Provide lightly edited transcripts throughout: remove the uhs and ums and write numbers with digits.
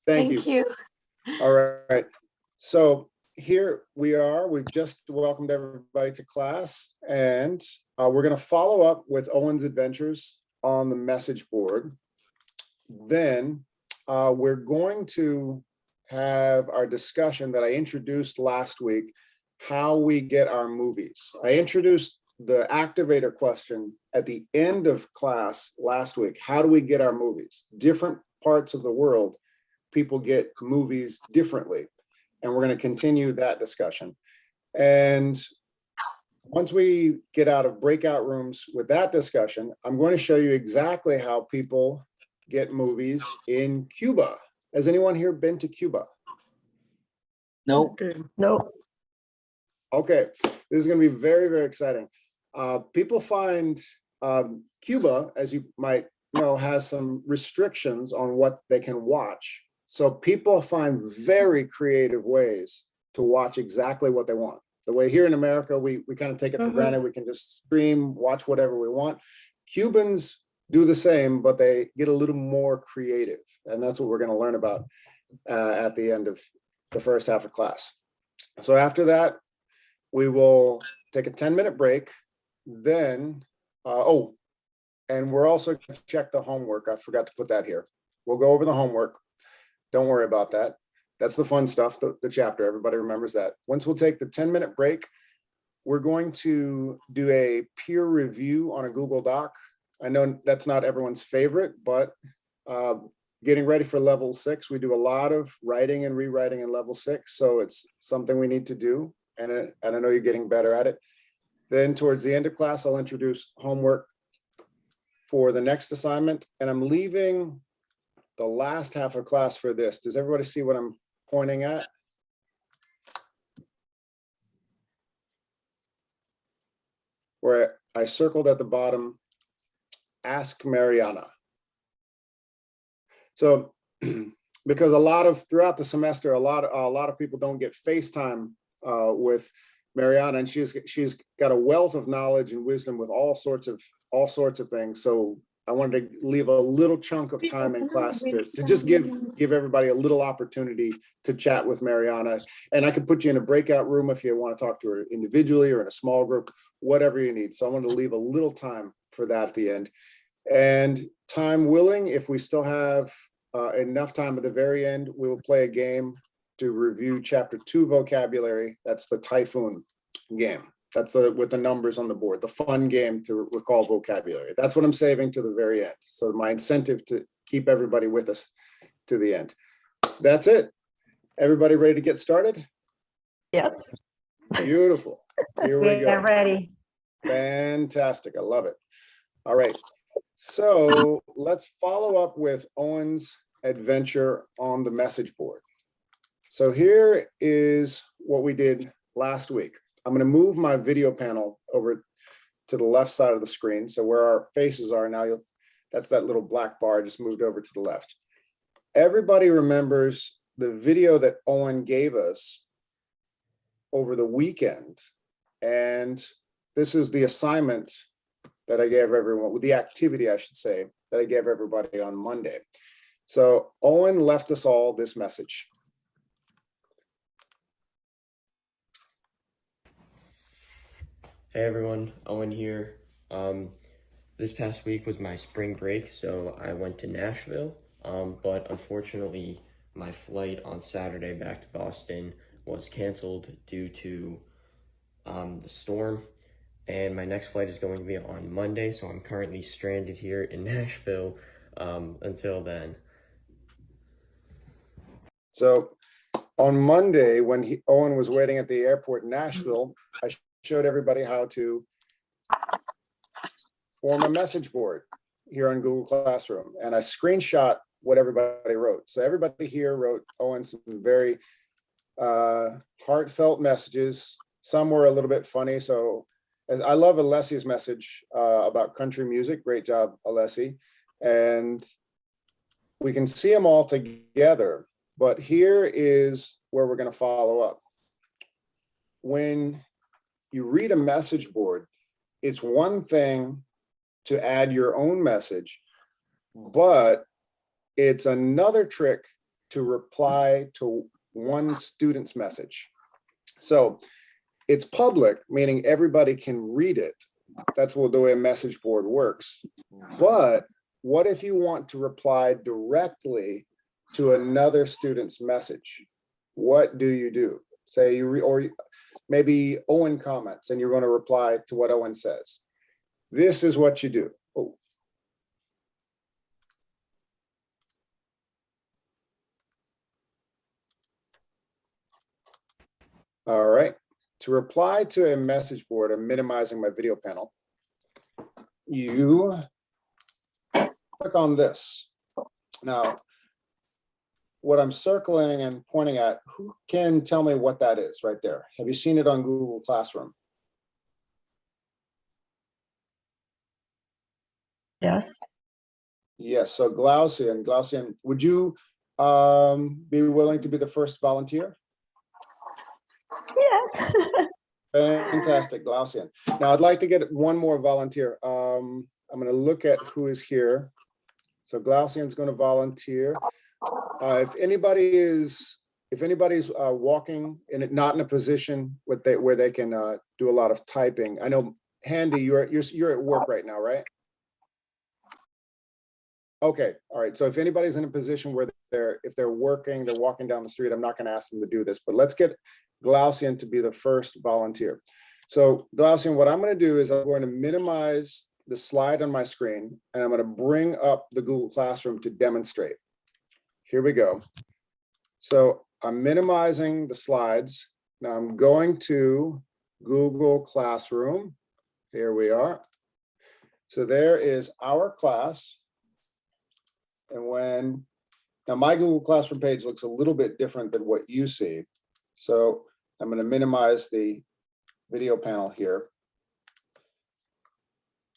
Thank you. Thank you. All right. So here we are. We've just welcomed everybody to class, and we're going to follow up with Owen's adventures on the message board. Then we're going to have our discussion that I introduced last week, how we get our movies. I introduced the activator question at the end of class last week. How do we get our movies? Different parts of the world, people get movies differently. And we're going to continue that discussion. And once we get out of breakout rooms with that discussion, I'm going to show you exactly how people get movies in Cuba. Has anyone here been to Cuba? No. Okay. No. Okay, this is going to be very, very exciting. People find Cuba, as you might know, has some restrictions on what they can watch. So people find very creative ways to watch exactly what they want. The way here in America, we kind of take it for granted. We can just stream, watch whatever we want. Cubans do the same, but they get a little more creative. And that's what we're going to learn about at the end of the first half of class. So after that, we will take a 10-minute break. Then, and we're also going to check the homework. I forgot to put that here. We'll go over the homework. Don't worry about that. That's the fun stuff, the chapter. Everybody remembers that. Once we'll take the 10-minute break, we're going to do a peer review on a Google Doc. I know that's not everyone's favorite, but getting ready for level 6, we do a lot of writing and rewriting in level 6. So it's something we need to do. And I know you're getting better at it. Then towards the end of class, I'll introduce homework for the next assignment. And I'm leaving the last half of class for this. Does everybody see what I'm pointing at? Where I circled at the bottom, ask Mariana. So because throughout the semester, a lot of people don't get FaceTime with Mariana, and she's got a wealth of knowledge and wisdom with all sorts of things. So I wanted to leave a little chunk of time in class to just give everybody a little opportunity to chat with Mariana. And I could put you in a breakout room if you want to talk to her individually or in a small group, whatever you need. So I wanted to leave a little time for that at the end. And time willing, if we still have enough time at the very end, we will play a game to review chapter 2 vocabulary. That's the typhoon game. That's with the numbers on the board, the fun game to recall vocabulary. That's what I'm saving to the very end. So my incentive to keep everybody with us to the end. That's it. Everybody ready to get started? Yes. Beautiful. Here we go. Ready. Fantastic. I love it. All right. So let's follow up with Owen's adventure on the message board. So here is what we did last week. I'm going to move my video panel over to the left side of the screen. So where our faces are now, that's that little black bar just moved over to the left. Everybody remembers the video that Owen gave us over the weekend. And this is the assignment that I gave everyone, with the activity, I should say, that I gave everybody on Monday. So Owen left us all this message. Hey everyone, Owen here. This past week was my spring break, so I went to Nashville, but unfortunately my flight on Saturday back to Boston was canceled due to the storm, and my next flight is going to be on Monday, so I'm currently stranded here in Nashville until then. So on Monday, when Owen was waiting at the airport in Nashville, I showed everybody how to form a message board here on Google Classroom. And I screenshot what everybody wrote. So everybody here wrote Owen some very heartfelt messages. Some were a little bit funny. So I love Alessi's message about country music. Great job, Alessi. And we can see them all together. But here is where we're going to follow up. When you read a message board, it's one thing to add your own message, but it's another trick to reply to one student's message. So it's public, meaning everybody can read it. That's what the way a message board works. But what if you want to reply directly to another student's message? What do? Say or maybe Owen comments and you're going to reply to what Owen says. This is what you do. Oh. All right. To reply to a message board, I'm minimizing my video panel. You click on this. Now, what I'm circling and pointing at, who can tell me what that is right there? Have you seen it on Google Classroom? Yes. Yes, so Glaucian, would you be willing to be the first volunteer? Yes. Fantastic, Glaucian. Now I'd like to get one more volunteer. I'm going to look at who is here. So Glaucian's going to volunteer. If anybody's walking in it, not in a position where they can do a lot of typing. I know, Handy, you're at work right now, right? Okay, all right. So if anybody's in a position where if they're walking down the street, I'm not going to ask them to do this, but let's get Glaucian to be the first volunteer. So Glaucian, what I'm going to do is I'm going to minimize the slide on my screen and I'm going to bring up the Google Classroom to demonstrate. Here we go. So I'm minimizing the slides. Now I'm going to Google Classroom. Here we are. So there is our class. And now my Google Classroom page looks a little bit different than what you see. So I'm going to minimize the video panel here.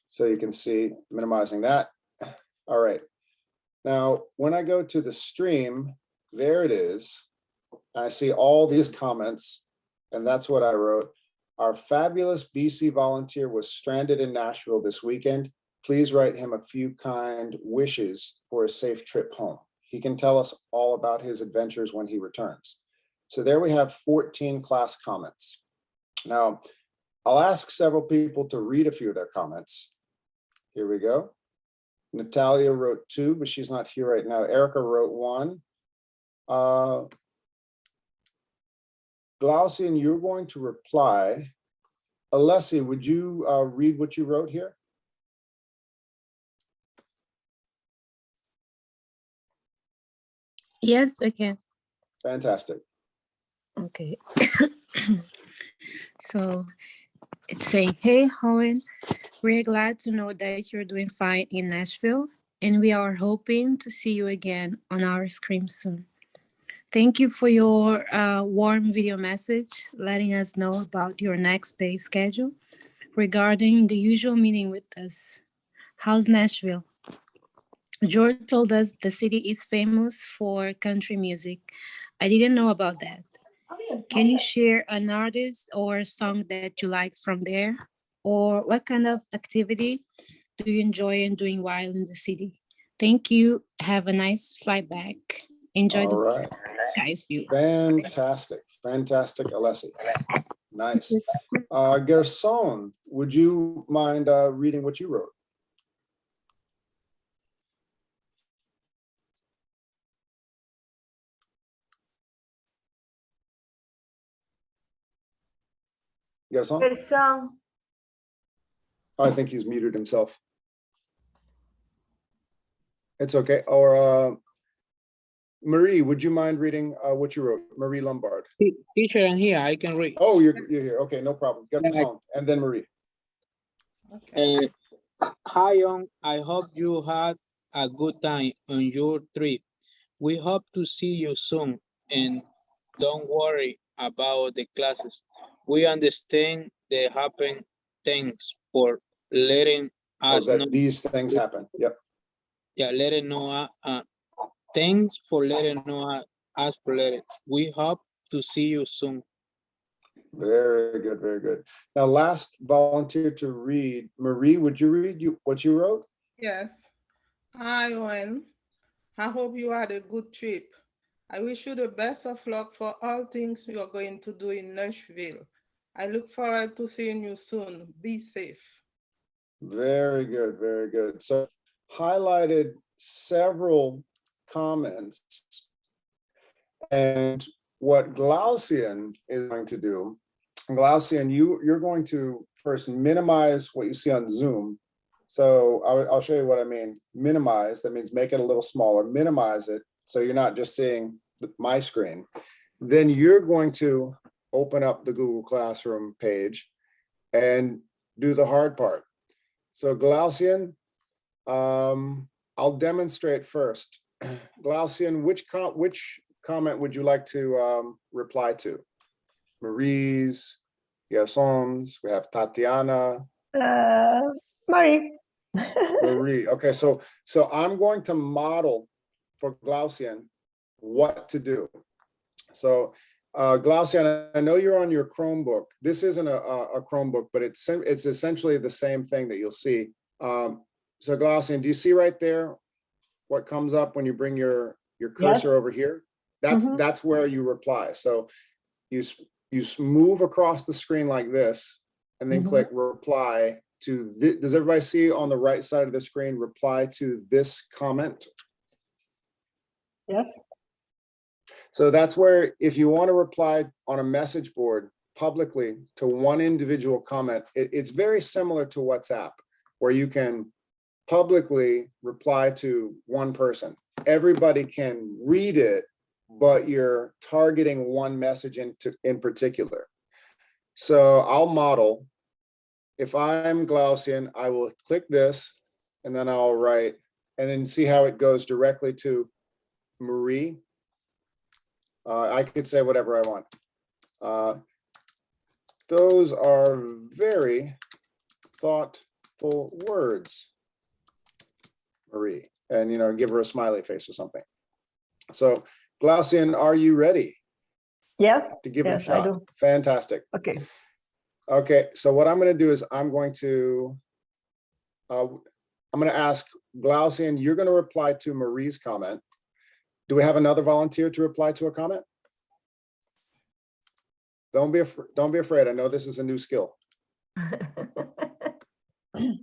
So you can see, minimizing that. All right. Now, when I go to the stream, there it is. I see all these comments, and that's what I wrote. Our fabulous BC volunteer was stranded in Nashville this weekend. Please write him a few kind wishes for a safe trip home. He can tell us all about his adventures when he returns. So there we have 14 class comments. Now, I'll ask several people to read a few of their comments. Here we go. Natalia wrote 2, but she's not here right now. Erica wrote 1. Glaucian, you're going to reply. Alessi, would you read what you wrote here? Yes, I can. Fantastic. Okay. So it's saying, hey, Owen, we're glad to know that you're doing fine in Nashville, and we are hoping to see you again on our screen soon. Thank you for your warm video message, letting us know about your next day schedule regarding the usual meeting with us. How's Nashville? George told us the city is famous for country music. I didn't know about that. Can you share an artist or song that you like from there? Or what kind of activity do you enjoy doing while in the city? Thank you. Have a nice flight back. Enjoy the skies view. Fantastic. Fantastic, Alessi. Nice. Gerson, would you mind reading what you wrote? Gerson? I think he's muted himself. It's okay. Or Marie, would you mind reading what you wrote? Marie Lombard. Teacher, I'm here. I can read. Oh, you're here. Okay, no problem. Gerson, and then Marie. Hi, Young. I hope you had a good time on your trip. We hope to see you soon, and don't worry about the classes. We understand they happen. Thanks for letting us know. These things happen. Yep. Yeah, letting know. Thanks for letting know us. We hope to see you soon. Very good, very good. Now, last volunteer to read. Marie, would you read what you wrote? Yes. Hi, Owen. I hope you had a good trip. I wish you the best of luck for all things you're going to do in Nashville. I look forward to seeing you soon. Be safe. Very good, very good. So highlighted several comments. And what Glaucian is going to do, Glaucian, you're going to first minimize what you see on Zoom. So I'll show you what I mean. Minimize, that means make it a little smaller, minimize it. So you're not just seeing my screen. Then you're going to open up the Google Classroom page and do the hard part. So Glaucian, I'll demonstrate first. Glaucian, which comment would you like to reply to? Marie's, Yason's, we have Tatiana. Marie. Marie. Okay, so I'm going to model for Glaucian what to do. So Glaucian, I know you're on your Chromebook. This isn't a Chromebook, but it's essentially the same thing that you'll see. So Glaucian, do you see right there what comes up when you bring your cursor Yes. over here? That's where you reply. So you move across the screen like this, and then click reply to this. Does everybody see on the right side of the screen, reply to this comment? Yes. So that's where, if you want to reply on a message board publicly to one individual comment, it's very similar to WhatsApp, where you can publicly reply to one person. Everybody can read it, but you're targeting one message in particular. So I'll model. If I'm Glaucian, I will click this, and then I'll write, and then see how it goes directly to Marie. I could say whatever I want. Those are very thoughtful words, Marie, and give her a smiley face or something. So Glaucian, are you ready Yes. to give it a Yes, I shot? do. Fantastic. Okay. Okay, so what I'm going to do is I'm going to ask Glaucian, you're going to reply to Marie's comment. Do we have another volunteer to reply to a comment? Don't be afraid. I know this is a new skill.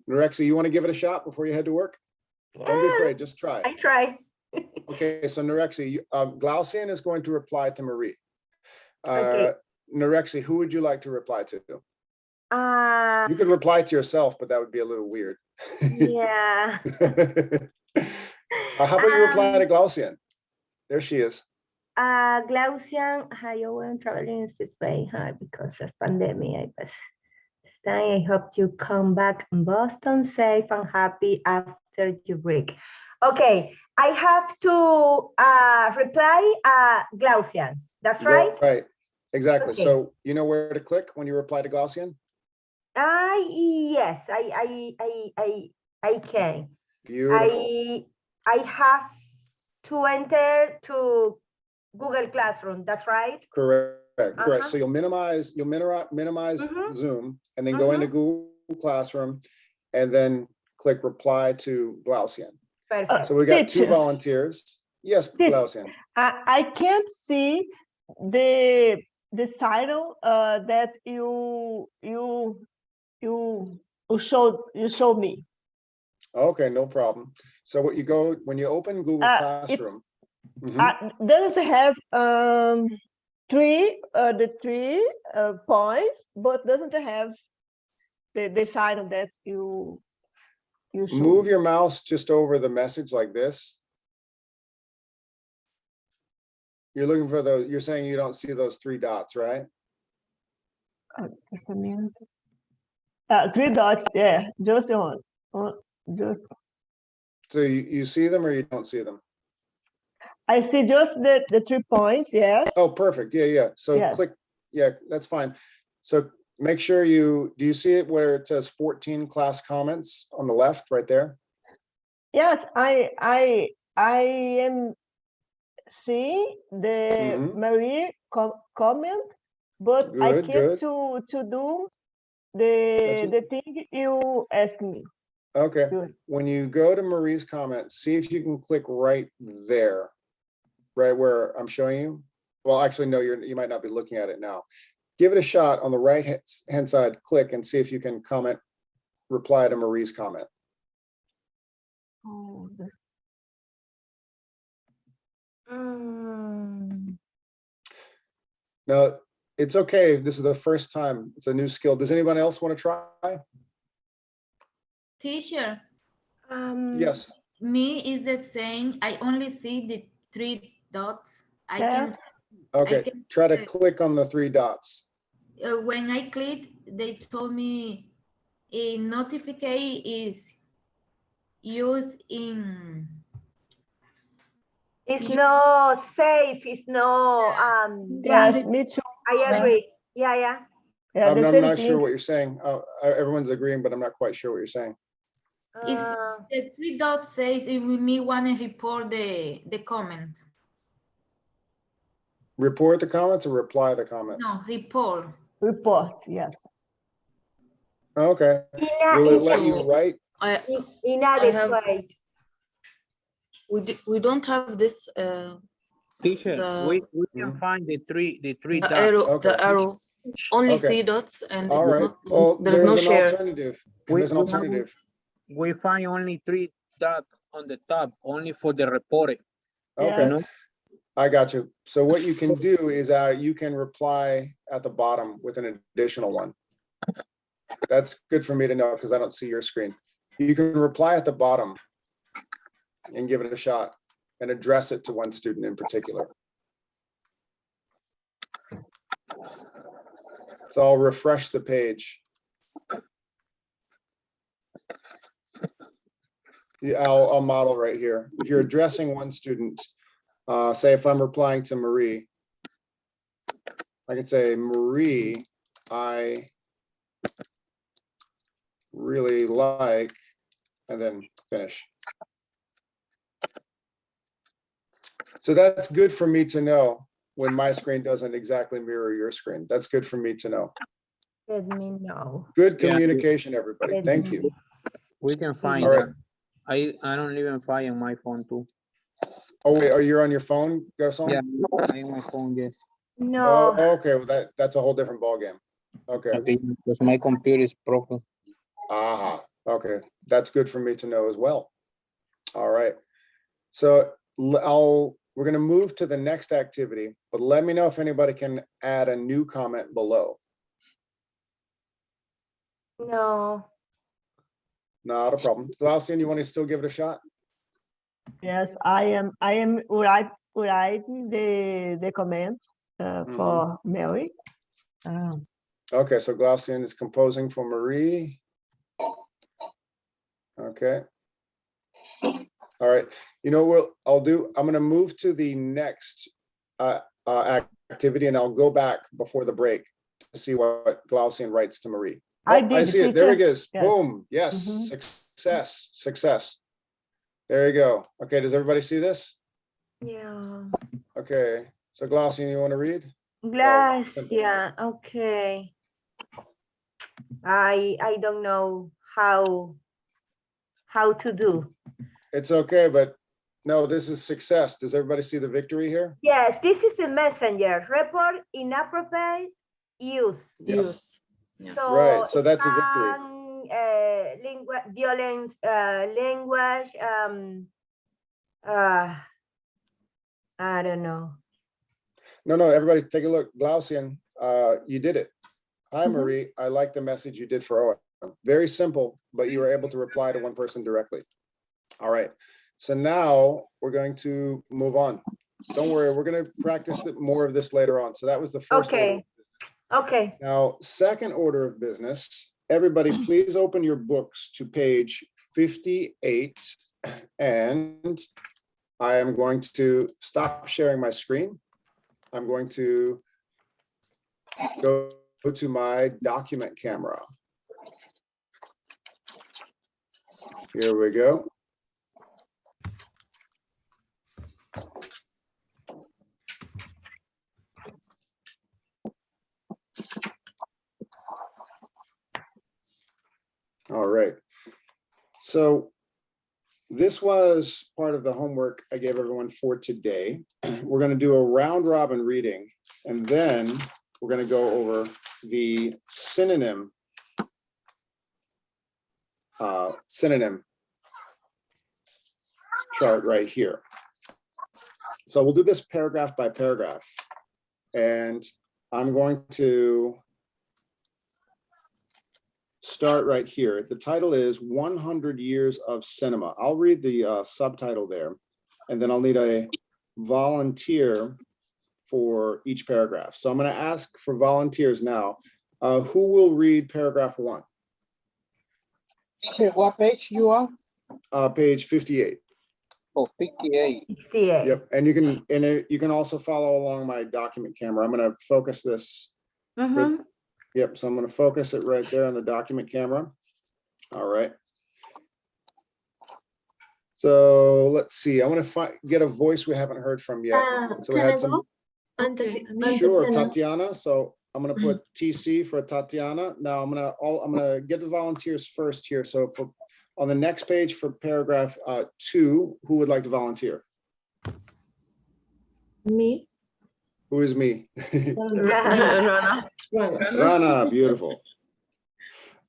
Norexia, you want to give it a shot before you head to work? Don't be afraid. Just try. I try. Okay, so Norexia, Glaucian is going to reply to Marie. Okay. Norexia, who would you like to reply to? You could reply to yourself, but that would be a little weird. Yeah. How about you reply to Glaucian? There she is. Glaucian, I went traveling this way because of pandemic. I was this time. I hope you come back in Boston safe and happy after your break. Okay, I have to reply Glaucian. That's right? Right, exactly. Okay. So you know where to click when you reply to Glaucian? Yes, I can. Beautiful. I have to enter to Google Classroom. That's right. Correct. So you'll minimize Zoom, and then go into Google Classroom, and then click reply to Glaucian. Perfect. So we got two Teacher. volunteers. Yes, Teacher. Glaucian. I can't see the title that you showed me. Okay, no problem. So when you open Google Classroom, Doesn't have the three points, but doesn't have the title that you showed. move your mouse just over the message like this. You're looking for those. You're saying you don't see those three dots, right? Just a minute. 3 dots. Yeah, just on. Just. So you see them or you don't see them? I see just the 3 points. Yes. Oh, perfect. Yeah. So Yes. click. Yeah, that's fine. So make sure do you see it where it says 14 class comments on the left right there? Yes, I am seeing the Marie comment, but I Good, can't good. to do That's the thing you asked me. Okay. Good. When you go to Marie's comment, see if you can click right there. right where I'm showing you. Well, actually, no, you might not be looking at it now. Give it a shot on the right hand side, click and see if you can comment, reply to Marie's comment. Oh, Now, it's okay if this is the first time, it's a new skill. Does anyone else want to try? Teacher, Yes. me is the same. I only see the 3 dots. I yes. Okay, can- try to click on the 3 dots. when I clicked, they told me a notification is used in. It's no safe. It's no. Yes, me too. I agree. Yeah. Yeah, the I'm same not thing. sure what you're saying. Everyone's agreeing, but I'm not quite sure what you're saying. Is the 3 dots says if we want to report the comment. Report the comments or reply the comments? No, report. Report, yes. Okay. Will it let you write? Inadequate. We don't have this Teacher, the- we can find the three the dots. arrow, Okay. the arrow. Only Okay. 3 dots, and All it's right. not, Well, there's no an share. alternative. We- There's an we have- alternative. We find only 3 dots on the top, only for the reporting. Okay. Yes. I got you. So what you can do is you can reply at the bottom with an additional one. That's good for me to know because I don't see your screen. You can reply at the bottom and give it a shot and address it to one student in particular. So I'll refresh the page. Yeah, I'll model right here. If you're addressing one student, say if I'm replying to Marie, I can say, Marie, I really like, and then finish. So that's good for me to know when my screen doesn't exactly mirror your screen. That's good for me to know. Let me know. Good Yeah. communication, everybody. Thank you. We can find All right. that. I don't even find on my phone too. Oh, wait, are you on your phone, Garcon? Yeah, I on my phone, yes. No. Oh, okay, well, that's a whole different ballgame. Okay. Okay, because my computer is broken. Aha, okay, that's good for me to know as well. All right, so we're gonna move to the next activity, but let me know if anybody can add a new comment below. No. Not a problem. Glaucian, you want to still give it a shot? Yes, I am writing the comments for Mary. Okay, so Glaucian is composing for Marie. Okay. All right, you know what I'll do? I'm gonna move to the next activity and I'll go back before the break to see what Glaucian writes to Marie. I Oh, did, I see it. There teacher. it goes. Yes. Boom. Yes. Mhm. Success. There you go. Okay. Does everybody see this? Yeah. Okay. So Glaucian, you want to read? Gracias. Okay. I don't know how to do. It's okay, but no, this is success. Does everybody see the victory here? Yes, this is a messenger. Report inappropriate use. Yep. Use. Yeah. So Right, so that's a victory. Violence, language, I don't know. No, everybody take a look. Glaucian, you did it. Hi, Mhm. Marie. I like the message you did for Owen. Very simple, but you were able to reply to one person directly. All right. So now we're going to move on. Don't worry, we're going to practice more of this later on. So that was the first order. Okay. Okay. Now, second order of business, everybody please open your books to page 58. And I am going to stop sharing my screen. I'm going to go to my document camera. Here we go. All right. So this was part of the homework I gave everyone for today. We're going to do a round robin reading, and then we're going to go over the synonym chart right here. So we'll do this paragraph by paragraph, and I'm going to start right here. The title is 100 Years of Cinema. I'll read the subtitle there, and then I'll need a volunteer for each paragraph. So I'm going to ask for volunteers now. Who will read paragraph 1? What page you are? Page 58. Oh, 58. 68. Yep, and you can also follow along my document camera. I'm going to focus this. Mhm. Yep, so I'm going to focus it right there on the document camera. All right. So let's see. I want to get a voice we haven't heard from yet. So we Can I had some. go? Okay. Sure, Tatiana. Tatiana. So I'm going to put TC for Tatiana. Now I'm going to get the volunteers first here. So for on the next page for paragraph 2, who would like to volunteer? Me. Who is me? Rana. Rana, beautiful.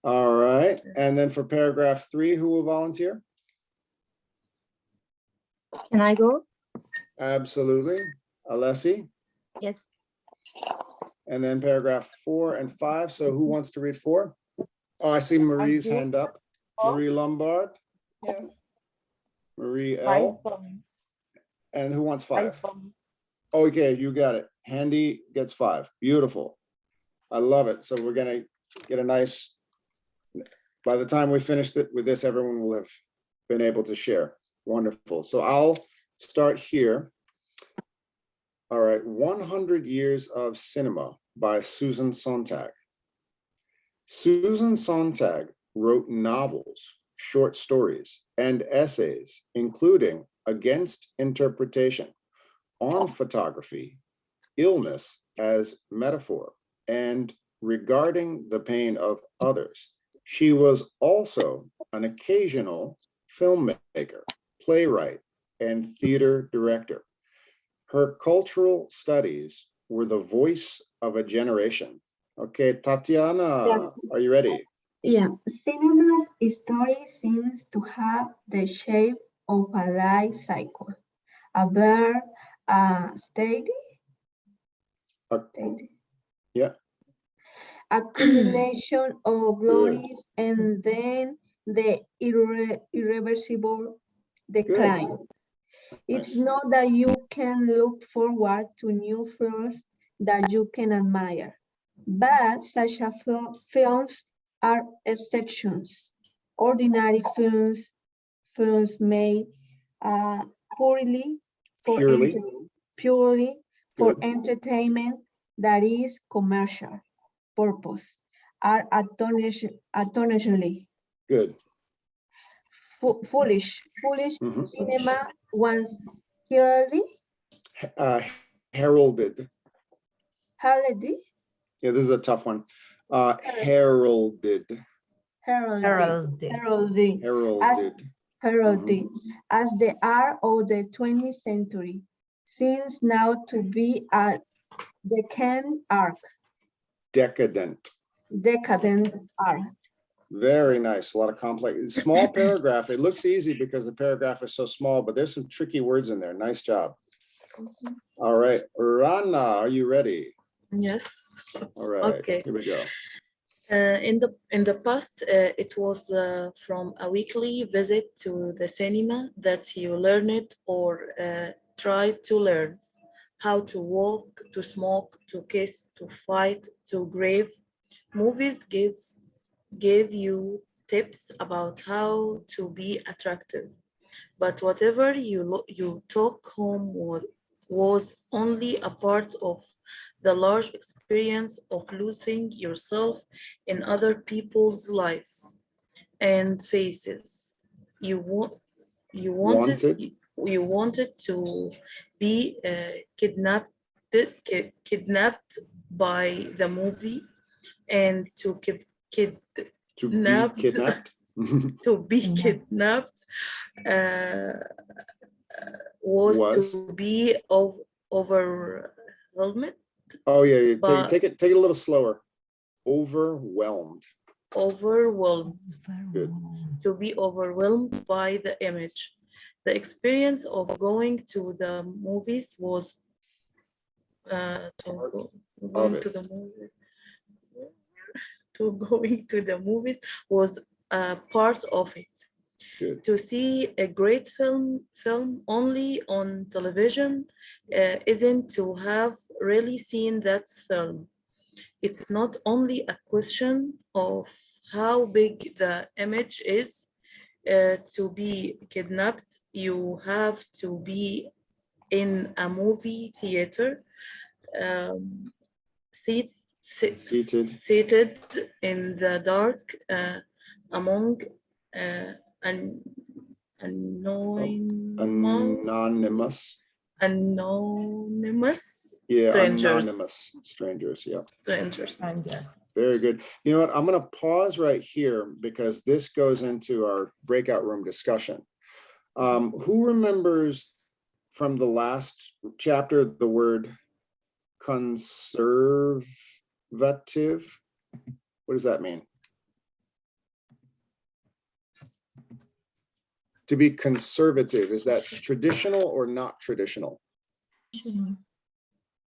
All right. And then for paragraph 3, who will volunteer? Can I go? Absolutely. Alessi. Yes. And then paragraph 4 and 5. So who wants to read 4? Oh, I see Marie's do. hand up. Marie Lombard, Yes. Marie L. And who wants 5? Okay, you got it. Handy gets 5. Beautiful. I love it. So we're gonna get a nice, by the time we finish it with this, everyone will have been able to share. Wonderful. So I'll start here. All right, 100 Years of Cinema by Susan Sontag. Susan Sontag wrote novels, short stories, and essays, including Against Interpretation, On Photography, Illness as Metaphor, and Regarding the Pain of Others. She was also an occasional filmmaker, playwright, and theater director. Her cultural studies were the voice of a generation. Okay, Tatiana, are you ready? Yeah, cinema's story seems to have the shape of a life cycle. A birth, a steady, Yeah. accumulation of glories, and then the irreversible decline. It's Nice. not that you can look forward to new films that you can admire, but such a films are exceptions. Ordinary films made purely for Good. entertainment, that is commercial purpose, are astonishingly Good. foolish. Mhm. Cinema once clearly Heralded. heralded Yeah, this is a tough one. Heralded. as the art of the 20th century, seems now to be a decadent art. Decadent art. Very nice. A lot of complex, small paragraph. It looks easy because the paragraph is so small, but there's some tricky words in there. Nice job. All right, Rana, are you ready? Yes. All right, Okay. Here we go. In the past, it was from a weekly visit to the cinema that you learned or tried to learn how to walk, to smoke, to kiss, to fight, to grave. Movies gave you tips about how to be attractive, but whatever you took home was only a part of the large experience of losing yourself in other people's lives and faces. You wanted to be kidnapped by the movie and to be kidnapped to be kidnapped was to be overwhelmed. Oh yeah, yeah. But Take it a little slower. Overwhelmed. Overwhelmed. Good. To be overwhelmed by the image. The experience of going to the movies was going to the movies was a part of it. Good. To see a great film only on television isn't to have really seen that film. It's not only a question of how big the image is. To be kidnapped, you have to be in a movie theater, seated in the dark among anonymous yeah, strangers. Anonymous strangers. Yeah. Strangers. Very good. You know what? I'm going to pause right here because this goes into our breakout room discussion. Who remembers from the last chapter the word conservative? What does that mean? To be conservative, is that traditional or not traditional?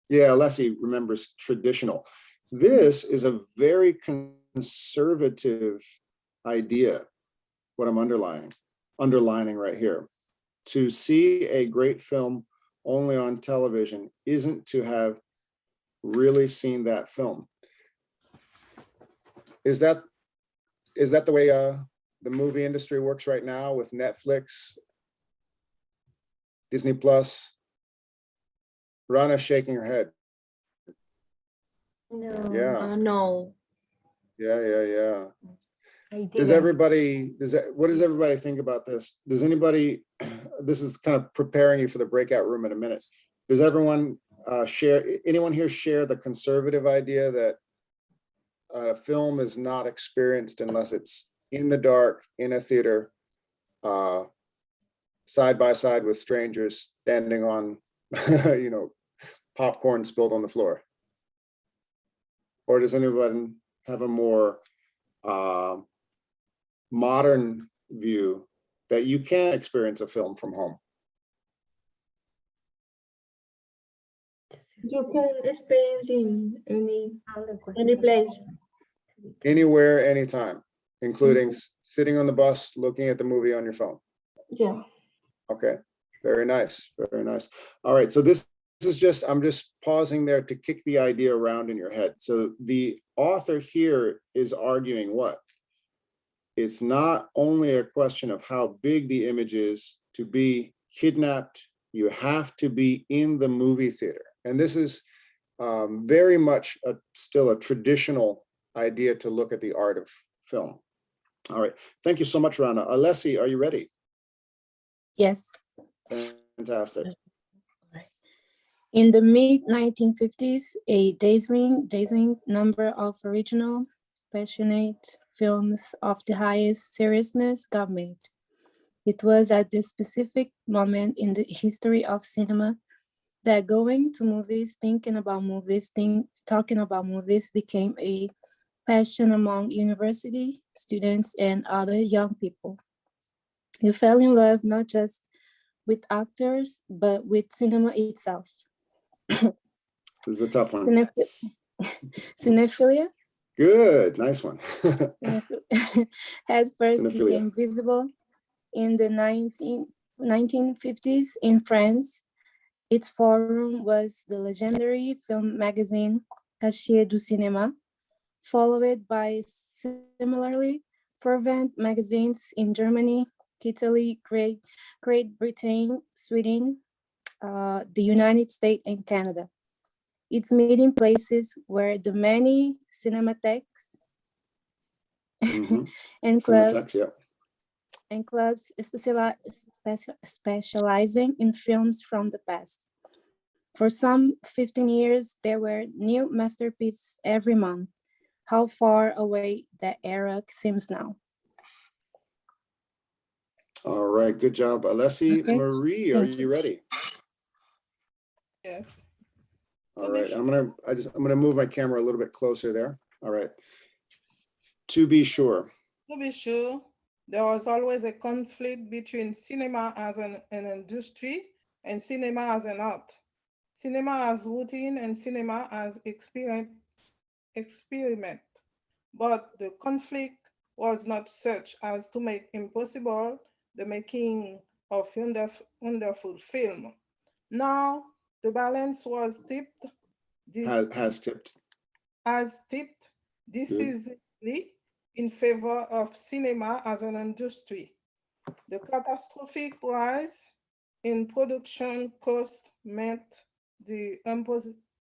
Yeah, Alessi remembers traditional. This is a very conservative idea, what I'm underlining right here. To see a great film only on television isn't to have really seen that film. Is that the way the movie industry works right now with Netflix, Disney Plus? Rana's shaking her head. No. Yeah. No. Yeah. What does everybody think about this? Does anybody, this is kind of preparing you for the breakout room in a minute. Does everyone anyone here share the conservative idea that a film is not experienced unless it's in the dark, in a theater, side by side with strangers standing on, popcorn spilled on the floor? Or does anyone have a more modern view that you can experience a film from home? You can experience in any place. Anywhere, anytime, including sitting on the bus, looking at the movie on your phone. Yeah. Okay, very nice, very nice. All right, so this is just, I'm just pausing there to kick the idea around in your head. So the author here is arguing what? It's not only a question of how big the image is. To be kidnapped, you have to be in the movie theater. And this is very much still a traditional idea to look at the art of film. All right, thank you so much, Rana. Alessi, are you ready? Yes. Fantastic. In the mid-1950s, a dazzling number of original, passionate films of the highest seriousness got made. It was at this specific moment in the history of cinema that going to movies, talking about movies became a passion among university students and other young people. You fell in love not just with actors, but with cinema itself. This is a tough one. Cinephilia. Good, nice one. Had first became visible in the 1950s in France. Its forum was the legendary film magazine Cachet du Cinéma, followed by similarly fervent magazines in Germany, Italy, Great Britain, Sweden, the United States, and Canada. Its meeting places were the many cinematheques and clubs specializing in films from the past. For some 15 years, there were new masterpieces every month. How far away that era seems now. All right, good job. Alessi, Okay, Marie, are thank you ready? Yes. All right, I'm gonna move my camera a little bit closer there. All right. To be sure. To be sure, there was always a conflict between cinema as an industry and cinema as an art. Cinema as routine and cinema as experiment. But the conflict was not such as to make impossible the making of wonderful film. Now, the balance was tipped, Has tipped. as tipped decisively in favor of cinema as an industry. The catastrophic rise in production cost meant the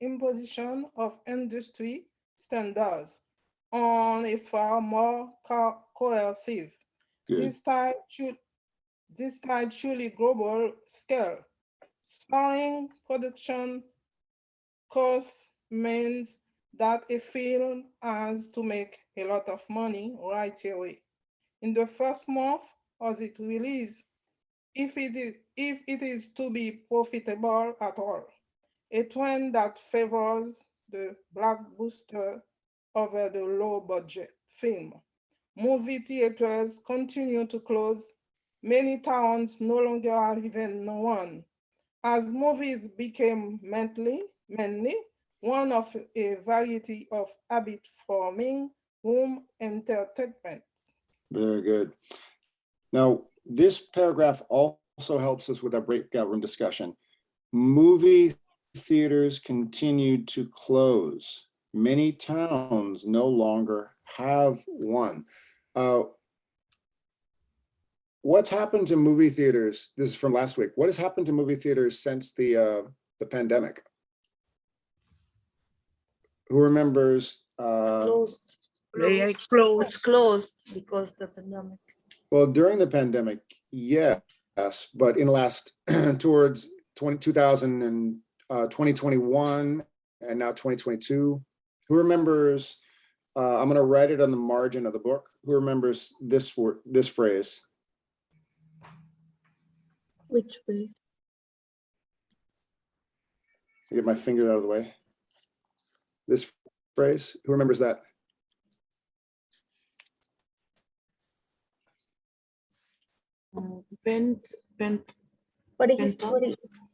imposition of industry standards on a far more coercive, Good. this time truly global scale. Soaring production costs means that a film has to make a lot of money right away. In the first month of its release, if it is to be profitable at all, a trend that favors the blockbuster over the low budget film. Movie theaters continue to close. Many towns no longer have even one. As movies became mainly one of a variety of habit-forming home entertainment. Very good. Now, this paragraph also helps us with our breakout room discussion. Movie theaters continued to close. Many towns no longer have one. What's happened to movie theaters? This is from last week. What has happened to movie theaters since the pandemic? Who remembers? Closed. They are It's closed. closed because the pandemic. Well, during the pandemic, yes, but in the last towards 2000 and 2021 and now 2022, who remembers? I'm going to write it on the margin of the book. Who remembers this word, this phrase? Which phrase? Get my finger out of the way. This phrase. Who remembers that? Pent What did Pent up.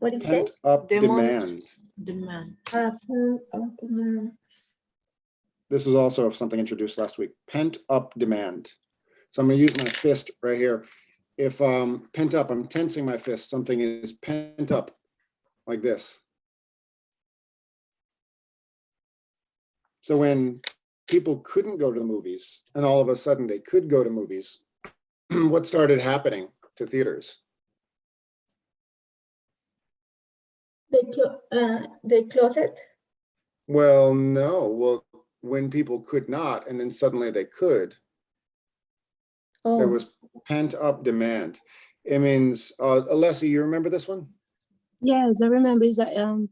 what did he say? Pent up Demand. demand. Demand. This was also something introduced last week. Pent up demand. So I'm going to use my fist right here. If pent up, I'm tensing my fist. Something is pent up like this. So when people couldn't go to the movies and all of a sudden they could go to movies, what started happening to theaters? They close it. Well, no. Well, when people could not, and then suddenly they could, there was pent up demand. It means, Alessi, you remember this one? yes, I remember. Is that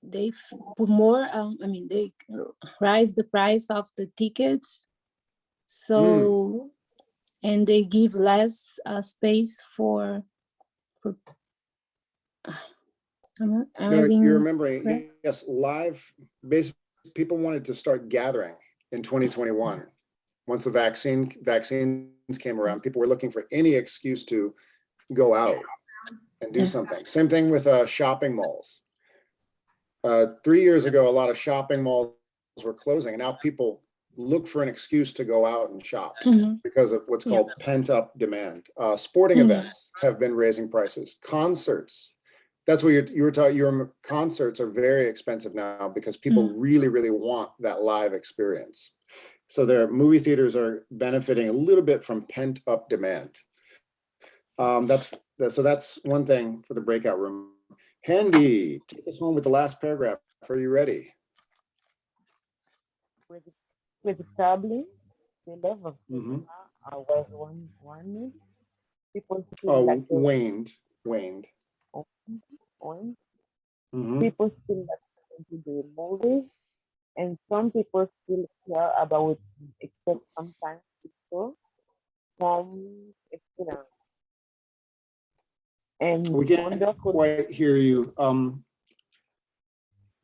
they put more. I mean, they rise the price of the tickets, so and they give less space for. No, you're remembering, yes, live, basically, people wanted to start gathering in 2021. Once the vaccines came around, people were looking for any excuse to go out and do something. Same thing with shopping malls. 3 years ago, a lot of shopping malls were closing, and now people look for an excuse to go out and shop because of what's called pent-up demand. Sporting events have been raising prices. Concerts. That's what you were talking. Your concerts are very expensive now because people really, really want that live experience. So their movie theaters are benefiting a little bit from pent up demand. So that's one thing for the breakout room. Handy, take us home with the last paragraph. Are you ready? With traveling, the level of cinema was warming. People feel like waned. People still like to the movies, and some people still care about it, except sometimes people. from experience and We can't wonderful. quite hear you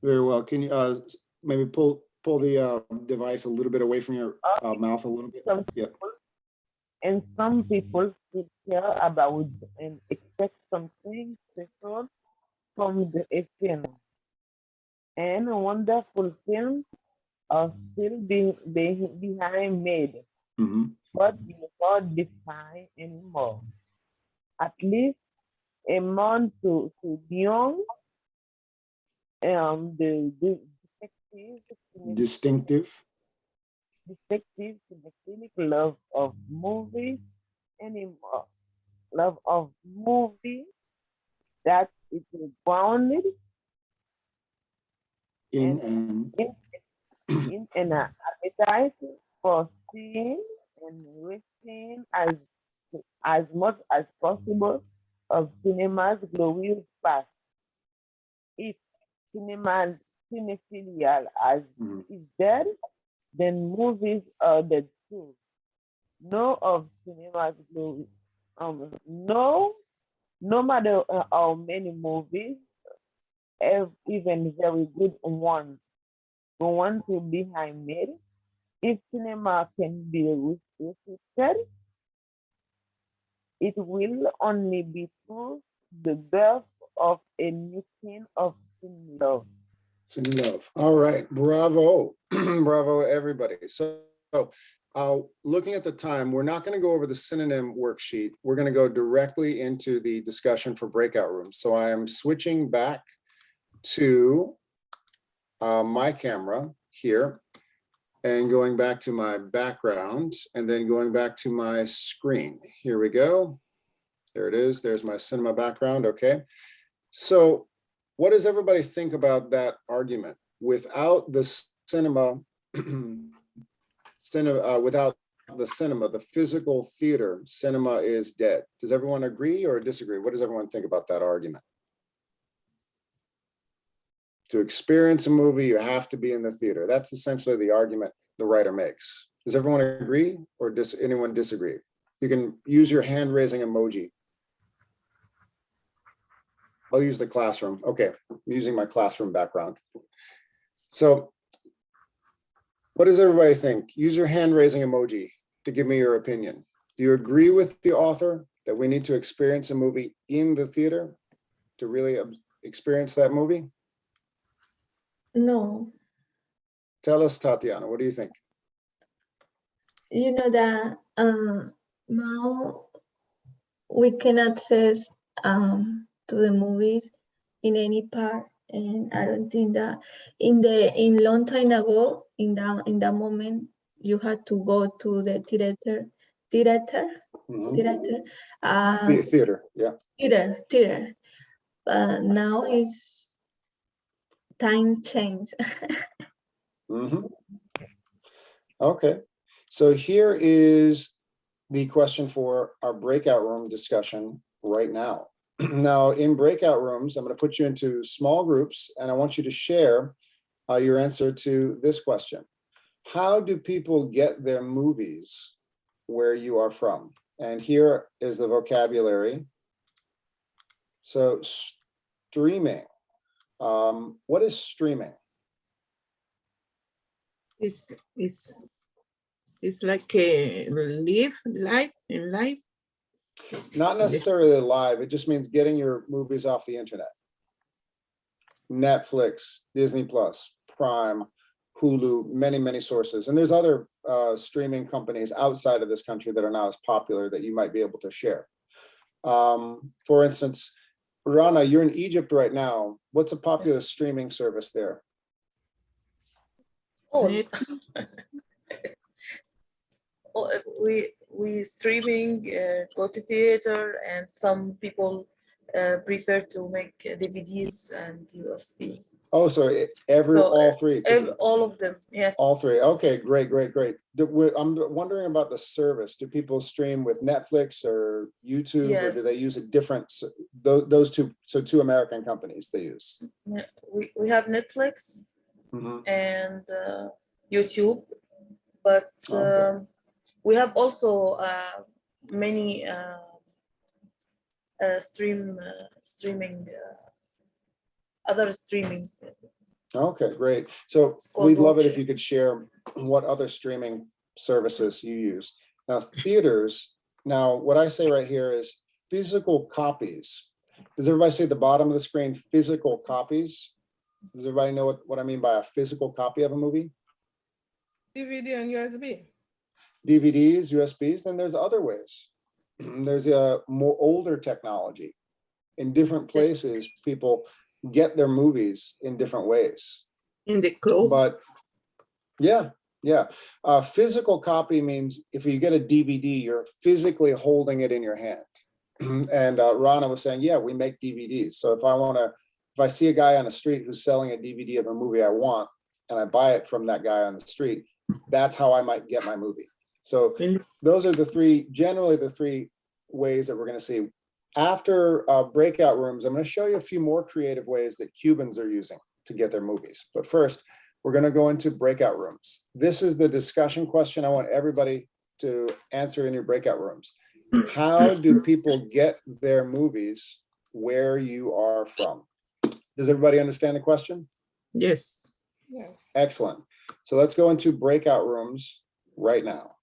very well. Can you maybe pull the device a little bit away from your mouth a little bit? Some Yeah. people, and some people still care about and expect something special from the experience. And wonderful films are still behind made, but you not define anymore. At least a month to beyond the Distinctive. cinematic love of movies anymore. Love of movie that it is grounded In an appetite for seeing and risking as much as possible of cinema's glorious past. If cinephilia as is dead, then movies are dead too. No of cinema's glory. No matter how many movies, even very good ones, go on to behind made. If cinema can be restricted, it will only be through the birth of a new kind of sin love. Sin love. All right. Bravo. Bravo, everybody. So looking at the time, we're not going to go over the synonym worksheet. We're going to go directly into the discussion for breakout rooms. So I am switching back to my camera here and going back to my background and then going back to my screen. Here we go. There it is. There's my cinema background. Okay. So what does everybody think about that argument? Without the cinema, without the cinema, the physical theater, cinema is dead. Does everyone agree or disagree? What does everyone think about that argument? To experience a movie, you have to be in the theater. That's essentially the argument the writer makes. Does everyone agree or does anyone disagree? You can use your hand raising emoji. I'll use the classroom. Okay, I'm using my classroom background. So what does everybody think? Use your hand raising emoji to give me your opinion. Do you agree with the author that we need to experience a movie in the theater to really experience that movie? No, Tell us, Tatiana, what do you think? you know that now we can access to the movies in any part, and I don't think that in long time ago in that moment you had to go to the theater. Theater, yeah. Theater. But now is time change. Okay, so here is the question for our breakout room discussion right now. Now, in breakout rooms, I'm going to put you into small groups, and I want you to share your answer to this question. How do people get their movies where you are from? And here is the vocabulary. So streaming. What is streaming? It's like a live in life. Not necessarily live. It just means getting your movies off the internet. Netflix, Disney Plus, Prime, Hulu, many sources. And there's other streaming companies outside of this country that are not as popular that you might be able to share. For instance, Rana, you're in Egypt right now. What's a popular streaming service there? We streaming, go to theater, and some people prefer to make DVDs and USB. Oh, so all three. All of them, yes. All three. Okay, great. I'm wondering about the service. Do people stream with Netflix or YouTube, or do they use a different? Those two. So two American companies they use. We have Netflix and YouTube, but we have also many streaming other streaming. Okay, great. So It's called we'd love it if you Watch It. could share what other streaming services you use. Now, theaters, now what I say right here is physical copies. Does everybody see at the bottom of the screen, physical copies? Does everybody know what I mean by a physical copy of a movie? DVD and USB. DVDs, USBs, then there's other ways. There's a more older technology. In different places, people get their movies in different ways. In the cloud. But yeah. Physical copy means if you get a DVD, you're physically holding it in your hand. And Rana was saying, yeah, we make DVDs. So if I see a guy on the street who's selling a DVD of a movie I want, and I buy it from that guy on the street, that's how I might get my movie. So those are generally the three ways that we're going to see. After breakout rooms, I'm going to show you a few more creative ways that Cubans are using to get their movies. But first, we're going to go into breakout rooms. This is the discussion question I want everybody to answer in your breakout rooms. How do people get their movies where you are from? Does everybody understand the question? Yes. Yes. Excellent. So let's go into breakout rooms right now.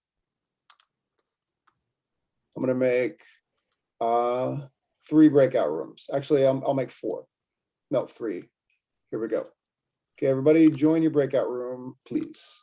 I'm going to make 3 breakout rooms. Actually, I'll make 4. No, 3. Here we go. Okay, everybody join your breakout room, please.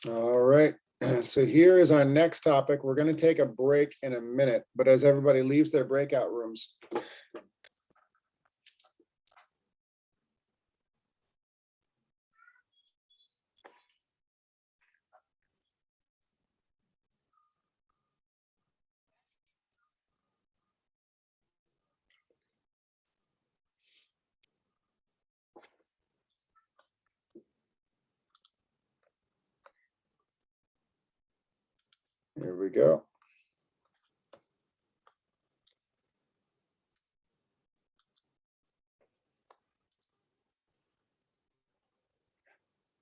All right. So here is our next topic. We're going to take a break in a minute, but as everybody leaves their breakout rooms, here we go.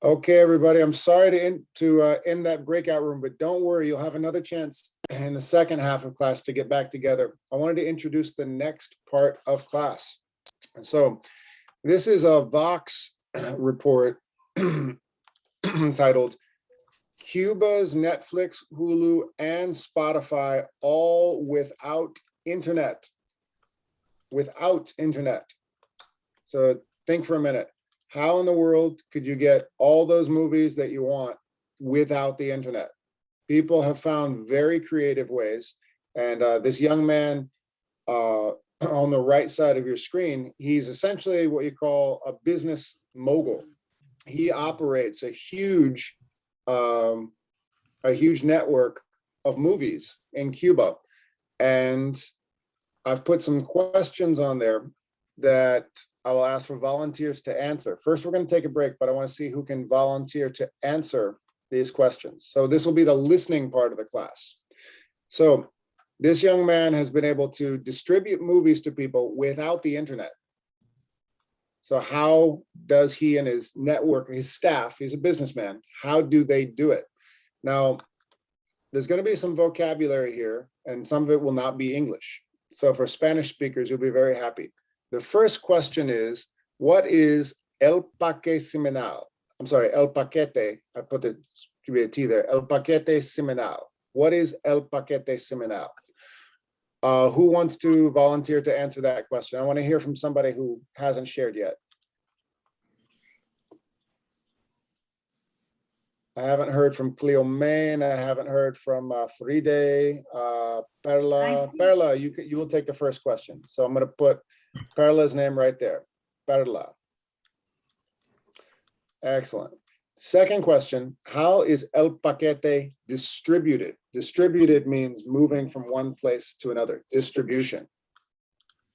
Okay, everybody, I'm sorry to end that breakout room, but don't worry, you'll have another chance in the second half of class to get back together. I wanted to introduce the next part of class. So this is a Vox report titled Cuba's Netflix, Hulu, and Spotify all without internet. Without internet. So think for a minute. How in the world could you get all those movies that you want without the internet? People have found very creative ways. And this young man on the right side of your screen, he's essentially what you call a business mogul. he operates a huge network of movies in Cuba. And I've put some questions on there that I will ask for volunteers to answer. First, we're going to take a break, but I want to see who can volunteer to answer these questions. So this will be the listening part of the class. So this young man has been able to distribute movies to people without the internet. So how does he and his network, his staff, he's a businessman, how do they do it? Now, there's going to be some vocabulary here, and some of it will not be English. So for Spanish speakers, you'll be very happy. The first question is, what is el paquete semanal? I'm sorry, el paquete. I put the T there. El paquete semanal. What is el paquete semanal? Who wants to volunteer to answer that question? I want to hear from somebody who hasn't shared yet. I haven't heard from Cleomaine. I haven't heard from Fride, Perla. Perla, you will take the first question. So I'm going to put Perla's name right there. Perla. Excellent. Second question, how is el paquete distributed? Distributed means moving from one place to another, distribution.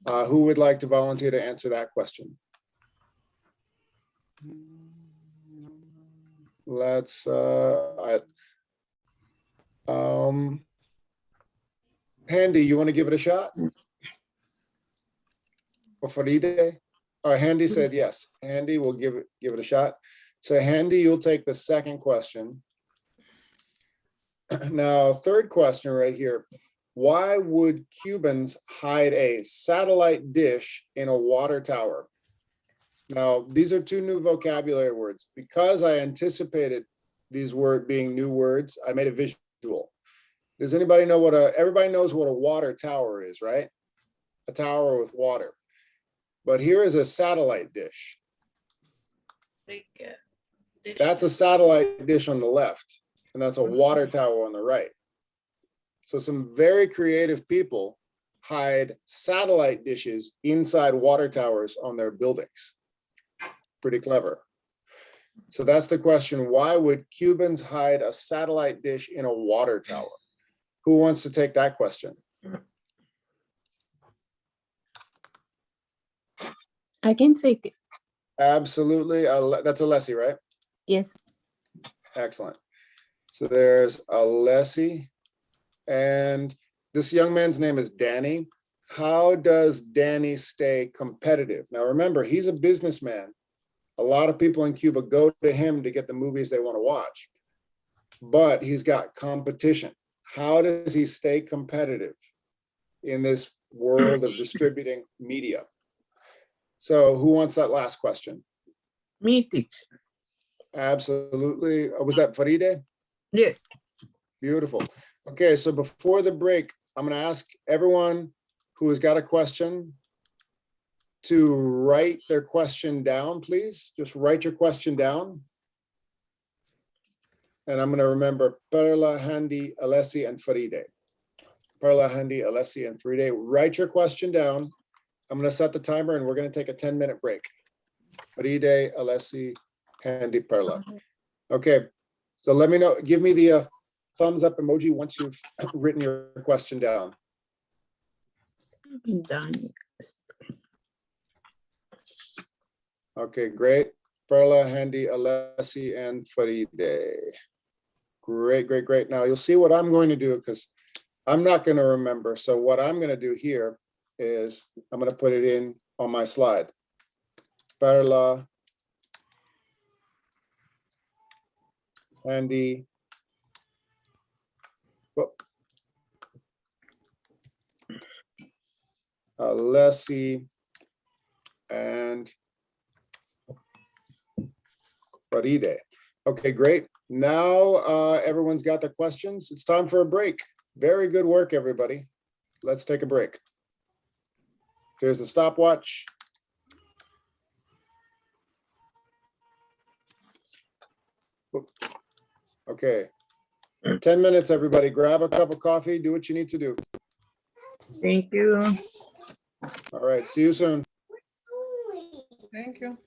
Who would like to volunteer to answer that question? Let's, Handy, you want to give it a shot? Or Faride? Handy said yes. Handy will give it a shot. So Handy, you'll take the second question. Now, third question right here. Why would Cubans hide a satellite dish in a water tower? Now, these are two new vocabulary words. Because I anticipated these words being new words, I made a visual. Does anybody know what everybody knows what a water tower is, right? A tower with water. But here is a satellite dish. That's a satellite dish on the left, and that's a water tower on the right. So some very creative people hide satellite dishes inside water towers on their buildings. Pretty clever. So that's the question. Why would Cubans hide a satellite dish in a water tower? Who wants to take that question? I can take it. Absolutely. That's Alessi, right? Yes. Excellent. So there's Alessi. And this young man's name is Danny. How does Danny stay competitive? Now, remember, he's a businessman. A lot of people in Cuba go to him to get the movies they want to watch, but he's got competition. How does he stay competitive in this world of distributing media? So who wants that last question? Me, teacher. Absolutely. Was that Faride? Yes. Beautiful. Okay, so before the break, I'm going to ask everyone who has got a question to write their question down, please. Just write your question down. And I'm going to remember Perla, Handy, Alessi, and Faride. Perla, Handy, Alessi, and Faride. Write your question down. I'm going to set the timer and we're going to take a 10-minute break. Faride, Alessi, Handy, Perla. Okay, so let me know. Give me the thumbs up emoji once you've written your question down. Done. Okay, great. Perla, Handy, Alessi, and Faride. Great, great, great. Now you'll see what I'm going to do because I'm not going to remember. So what I'm going to do here is I'm going to put it in on my slide. Perla, Handy, Alessi, and Faride. Okay, great. Now everyone's got their questions. It's time for a break. Very good work, everybody. Let's take a break. Here's the stopwatch. Okay. 10 minutes, everybody. Grab a cup of coffee. Do what you need to do. Thank you. All right. See you soon. Thank you.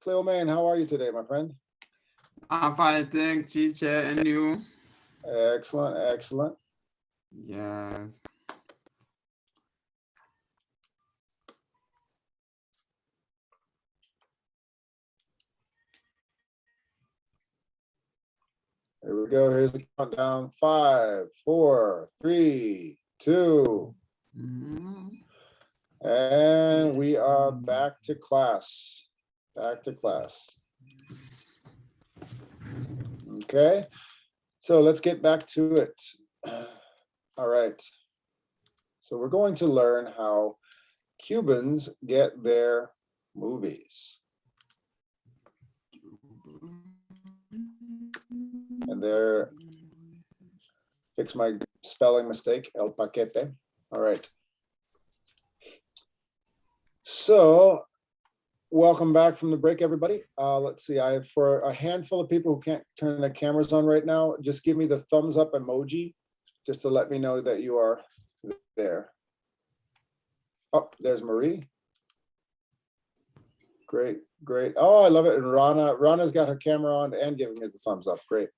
Cleomaine, how are you today, my friend? I'm fine, thanks, teacher, and you? Excellent, excellent. Yes. Here we go. Here's the countdown. 5, 4, 3, 2. And we are back to class. Back to class. Okay. So let's get back to it. All right. So we're going to learn how Cubans get their movies. And there, fix my spelling mistake, el paquete. All right. So welcome back from the break, everybody. Let's see, for a handful of people who can't turn their cameras on right now, just give me the thumbs up emoji, just to let me know that you are there. Oh, there's Marie. Great, great. Oh, I love it. And Rana's got her camera on and giving me the thumbs up. Great.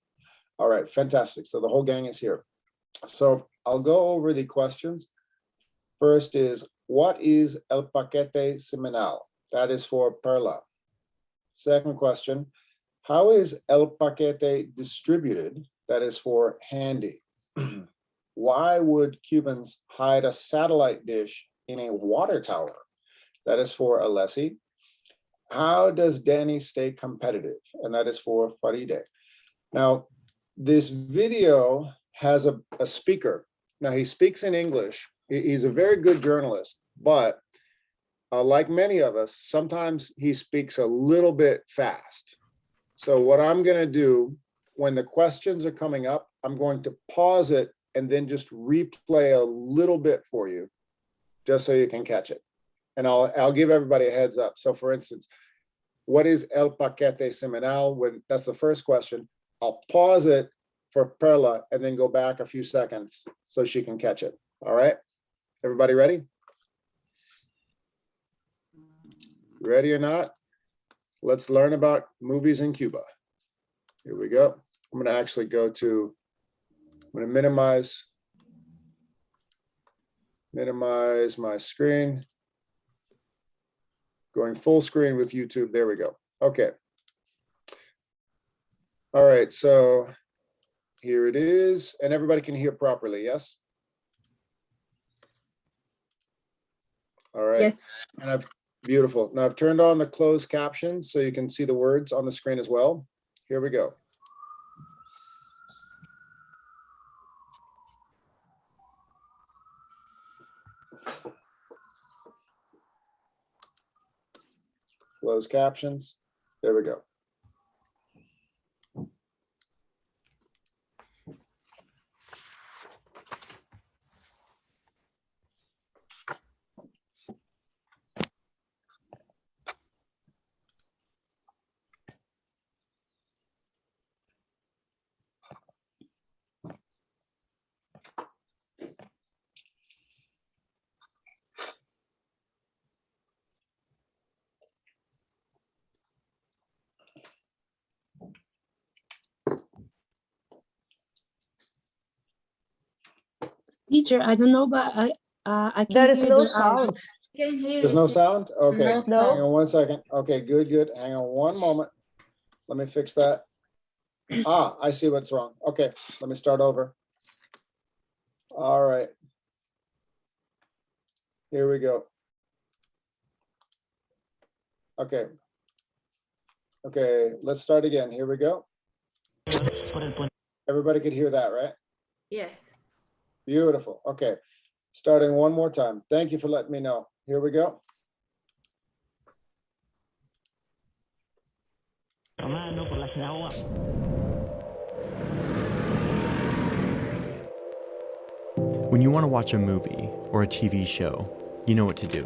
All right, fantastic. So the whole gang is here. So I'll go over the questions. First is, what is el paquete semanal? That is for Perla. Second question, how is el paquete distributed? That is for Handy. Why would Cubans hide a satellite dish in a water tower? That is for Alessi. How does Danny stay competitive? And that is for Faride. Now, this video has a speaker. Now, he speaks in English. He's a very good journalist, but like many of us, sometimes he speaks a little bit fast. So what I'm going to do when the questions are coming up, I'm going to pause it and then just replay a little bit for you, just so you can catch it. And I'll give everybody a heads up. So for instance, what is el paquete semanal? When that's the first question, I'll pause it for Perla and then go back a few seconds so she can catch it. All right, everybody ready? Ready or not? Let's learn about movies in Cuba. Here we go. I'm going to actually go to, I'm going to minimize my screen. Going full screen with YouTube. There we go. Okay. All right. So here it is. And everybody can hear properly. Yes. All right. Yes. And beautiful. Now I've turned on the closed captions so you can see the words on the screen as well. Here we go. Closed captions. There we go. Teacher, I don't know, but I can There is hear no the audio. sound. Can hear There's it. no sound? Okay, No hang sound. on 1 second. Okay, good, good. Hang on one moment. Let me fix that. Ah, I see what's wrong. Okay, let me start over. All right. Here we go. Okay. Okay, let's start again. Here we go. Everybody could hear that, right? Yes. Beautiful. Okay, starting one more time. Thank you for letting me know. Here we go. When you want to watch a movie or a TV show, you know what to do.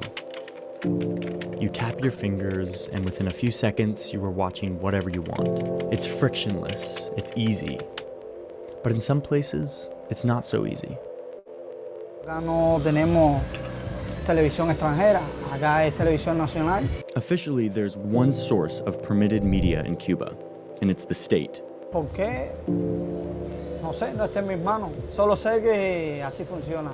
You tap your fingers, and within a few seconds, you are watching whatever you want. It's frictionless, it's easy. But in some places, it's not so easy. Acá no tenemos televisión extranjera, acá es televisión nacional. Officially, there's one source of permitted media in Cuba, and it's the state. ¿Por qué? No sé, no está en mis manos. Solo sé que así funciona.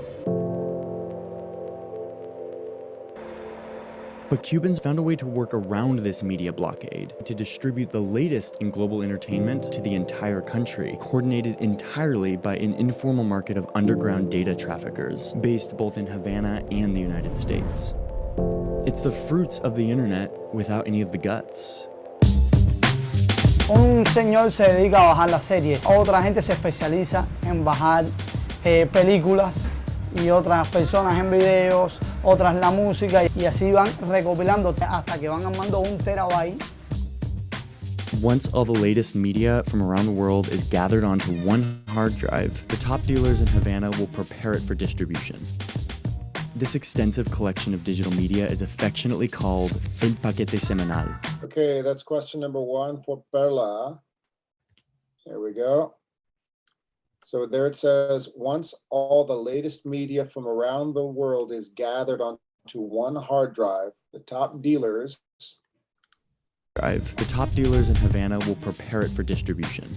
But Cubans found a way to work around this media blockade to distribute the latest in global entertainment to the entire country, coordinated entirely by an informal market of underground data traffickers, based both in Havana and the United States. It's the fruits of the internet without any of the guts. Un señor se dedica a bajar las series, otra gente se especializa en bajar películas y otras personas en videos, otras la música y así van recopilando hasta que van armando 1 terabyte. Once all the latest media from around the world is gathered onto one hard drive, the top dealers in Havana will prepare it for distribution. This extensive collection of digital media is affectionately called El Paquete Semanal. Okay, that's question number 1 for Perla. There we go. So there it says, once all the latest media from around the world is gathered onto one hard drive, the top dealers in Havana will prepare it for distribution.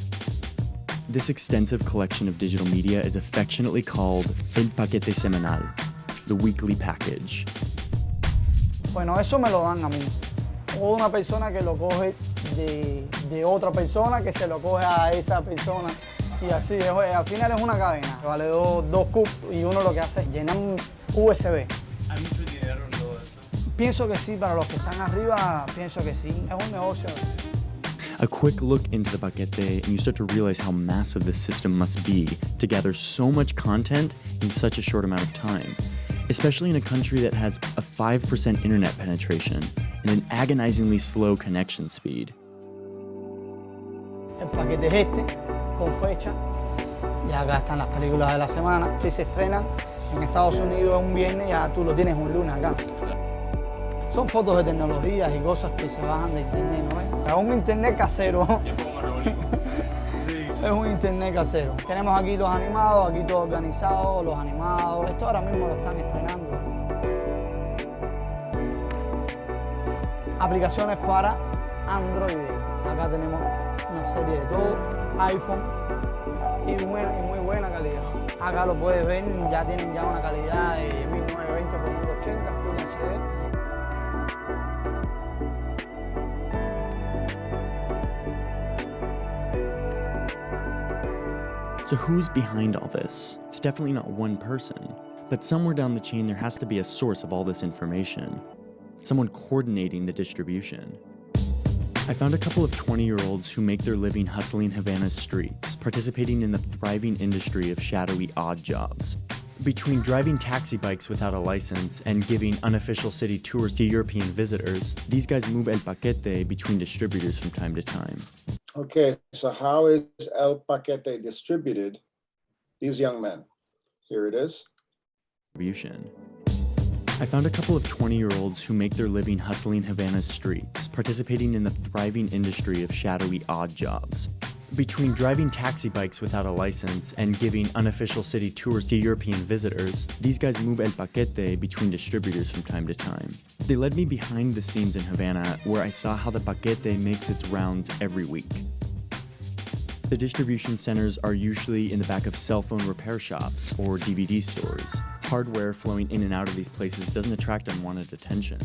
This extensive collection of digital media is affectionately called El Paquete Semanal, the weekly package. Bueno, eso me lo dan a mí. O una persona que lo coge de otra persona que se lo coge a esa persona. Y así, al final es una cadena. Vale 2 cubos y uno lo que hace es llenar un USB. ¿Hay mucho dinero en todo esto? Pienso que sí, para los que están arriba, pienso que sí. Es un negocio. A quick look into the paquete and you start to realize how massive this system must be to gather so much content in such a short amount of time, especially in a country that has a 5% internet penetration and an agonizingly slow connection speed. El paquete es este, con fecha, y acá están las películas de la semana. Si se estrenan en Estados Unidos un viernes, ya tú lo tienes un lunes acá. Son fotos de tecnologías y cosas que se bajan de internet, ¿no? Es un internet casero. Es un internet casero. Tenemos aquí los animados, aquí todo organizado, los animados. Esto ahora mismo lo están estrenando. Aplicaciones para Android. Acá tenemos una serie de todo, iPhone y muy buena calidad. Acá lo puedes ver, ya tienen ya una calidad de 1920 por 1080 Full HD. So who's behind all this? It's definitely not one person, but somewhere down the chain there has to be a source of all this information. Someone coordinating the distribution. I found a couple of 20-year-olds who make their living hustling Havana's streets, participating in the thriving industry of shadowy odd jobs. Between driving taxi bikes without a license and giving unofficial city tours to European visitors, these guys move El Paquete between distributors from time to time. Okay, so how is El Paquete distributed? These young men. Here it is. I found a couple of 20-year-olds who make their living hustling Havana's streets, participating in the thriving industry of shadowy odd jobs. Between driving taxi bikes without a license and giving unofficial city tours to European visitors, these guys move El Paquete between distributors from time to time. They led me behind the scenes in Havana, where I saw how the Paquete makes its rounds every week. The distribution centers are usually in the back of cell phone repair shops or DVD stores. Hardware flowing in and out of these places doesn't attract unwanted attention.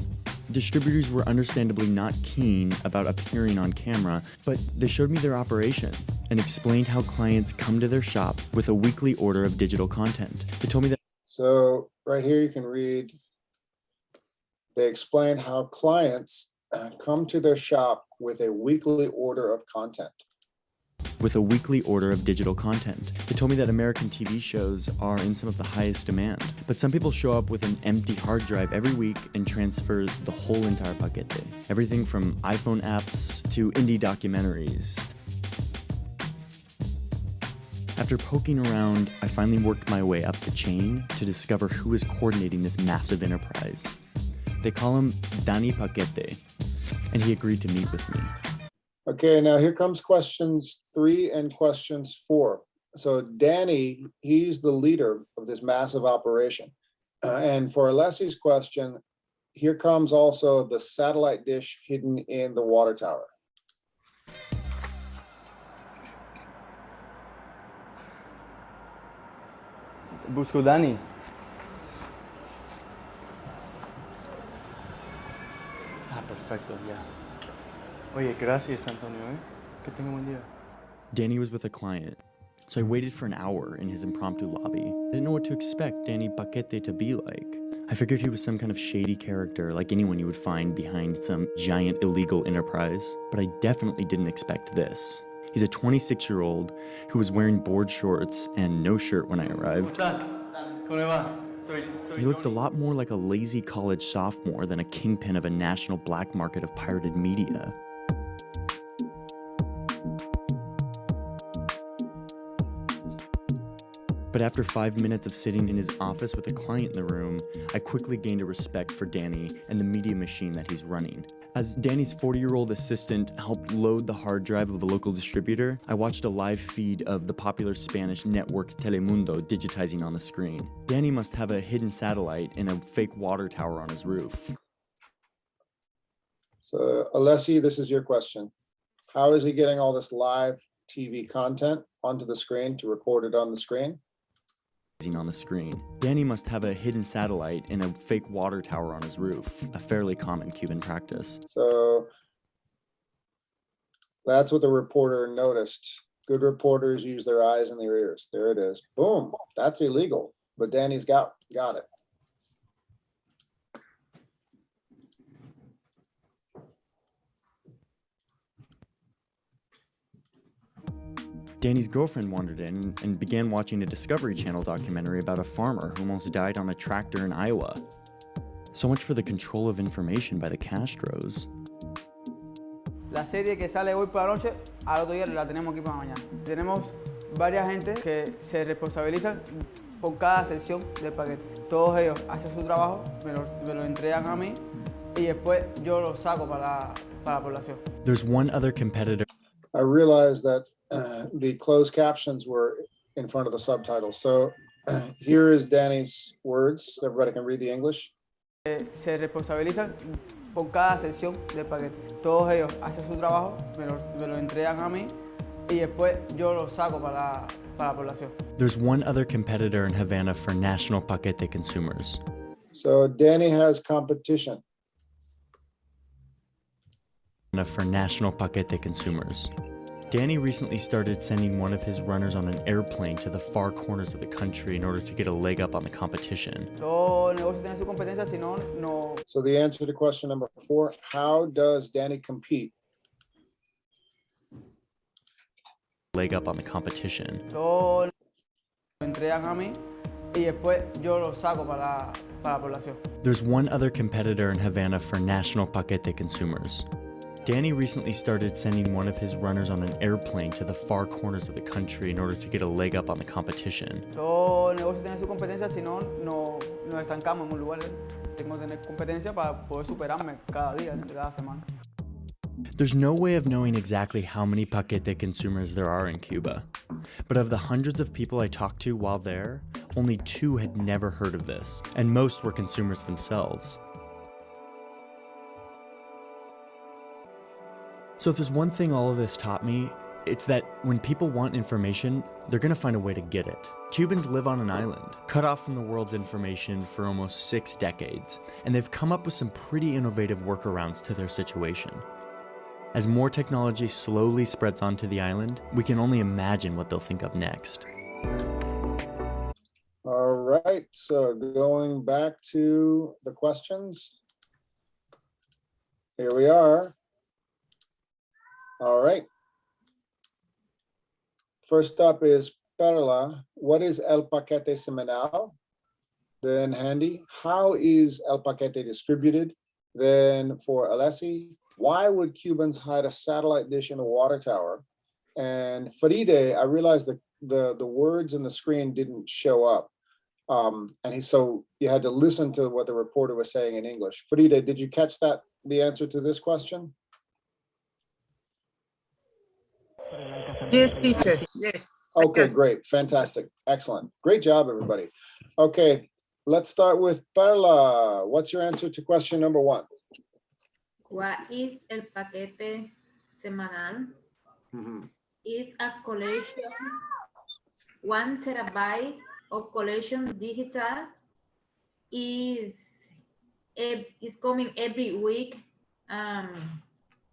Distributors were understandably not keen about appearing on camera, but they showed me their operation and explained how clients come to their shop with a weekly order of digital content. They told me that. So right here you can read, they explain how clients come to their shop with a weekly order of content. With a weekly order of digital content. They told me that American TV shows are in some of the highest demand, but some people show up with an empty hard drive every week and transfer the whole entire paquete. Everything from iPhone apps to indie documentaries. After poking around, I finally worked my way up the chain to discover who is coordinating this massive enterprise. They call him Danny Paquete, and he agreed to meet with me. Okay, now here comes questions 3 and questions 4. So Danny, he's the leader of this massive operation. And for Alessi's question, here comes also the satellite dish hidden in the water tower. Busco Dani. Ah, perfecto, ya. Oye, gracias, Antonio, ¿eh? Que tenga buen día. Danny was with a client, so I waited for an hour in his impromptu lobby. I didn't know what to expect Danny Paquete to be like. I figured he was some kind of shady character like anyone you would find behind some giant illegal enterprise, but I definitely didn't expect this. He's a 26-year-old who was wearing board shorts and no shirt when I arrived. He looked a lot more like a lazy college sophomore than a kingpin of a national black market of pirated media. But after 5 minutes of sitting in his office with a client in the room, I quickly gained a respect for Danny and the media machine that he's running. As Danny's 40-year-old assistant helped load the hard drive of a local distributor, I watched a live feed of the popular Spanish network Telemundo digitizing on the screen. Danny must have a hidden satellite in a fake water tower on his roof. So Alessi, this is your question. How is he getting all this live TV content onto the screen to record it on the screen? On the screen. Danny must have a hidden satellite in a fake water tower on his roof, a fairly common Cuban practice. So that's what the reporter noticed. Good reporters use their eyes and their ears. There it is. Boom. That's illegal. But Danny's got it. Danny's girlfriend wandered in and began watching a Discovery Channel documentary about a farmer who almost died on a tractor in Iowa. So much for the control of information by the Castros. La serie que sale hoy por la noche, al otro día la tenemos aquí para mañana. Tenemos varias gente que se responsabilizan por cada sección del paquete. Todos ellos hacen su trabajo, me lo entregan a mí y después yo lo saco para la población. There's one other competitor. I realized that the closed captions were in front of the subtitles. So here is Danny's words. Everybody can read the English. Se responsabilizan por cada sección del paquete. Todos ellos hacen su trabajo, me lo entregan a mí y después yo lo saco para la población. There's one other competitor in Havana for national paquete consumers. So Danny has competition. For national paquete consumers. Danny recently started sending one of his runners on an airplane to the far corners of the country in order to get a leg up on the competition. So the answer to question number 4, how does Danny compete? Leg up on the competition. There's one other competitor in Havana for national paquete consumers. Danny recently started sending one of his runners on an airplane to the far corners of the country in order to get a leg up on the competition. Todo negocio tiene su competencia, si no, nos estancamos en un lugar. Tengo que tener competencia para poder superarme cada día, cada semana. There's no way of knowing exactly how many paquete consumers there are in Cuba. But of the hundreds of people I talked to while there, only 2 had never heard of this, and most were consumers themselves. So if there's one thing all of this taught me, it's that when people want information, they're gonna find a way to get it. Cubans live on an island, cut off from the world's information for almost 6 decades, and they've come up with some pretty innovative workarounds to their situation. As more technology slowly spreads onto the island, we can only imagine what they'll think of next. All right, so going back to the questions. Here we are. All right. First up is Perla. What is El Paquete Semanal? Then Handy, how is El Paquete distributed? Then for Alessi, why would Cubans hide a satellite dish in a water tower? And Faride, I realized that the words in the screen didn't show up. So you had to listen to what the reporter was saying in English. Faride, did you catch that, the answer to this question? Yes, teacher. Yes. Okay, great. Fantastic. Excellent. Great job, everybody. Okay. let's start with Perla. What's your answer to question number 1? What is el paquete semanal? Mhm. Is a collection 1 terabyte of collection digital is coming every week.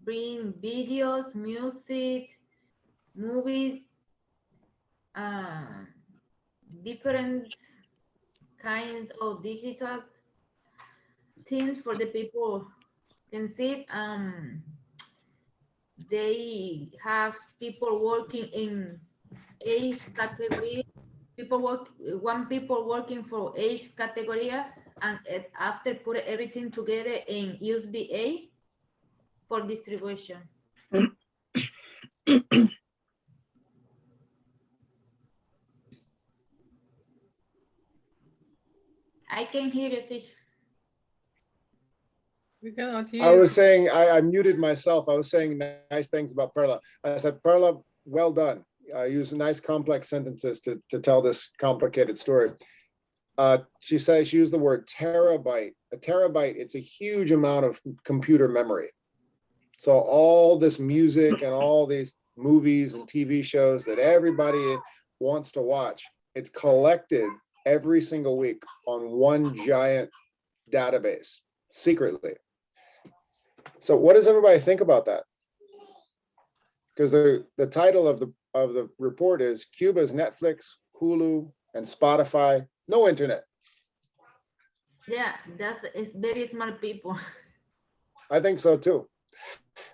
Bring videos, music, movies, different kinds of digital things for the people can see. They have people working in age category, people working for age category, and after put everything together in USB-A for distribution. I can hear you, teacher. We cannot I hear. was saying, I muted myself. I was saying nice things about Perla. I said, Perla, well done. I use nice complex sentences to tell this complicated story. She says she used the word terabyte. A terabyte, it's a huge amount of computer memory. So all this music and all these movies and TV shows that everybody wants to watch, it's collected every single week on one giant database secretly. So what does everybody think about that? Because the title of the report is Cuba's Netflix, Hulu, and Spotify, no internet. Yeah, it's very smart people. I think so too.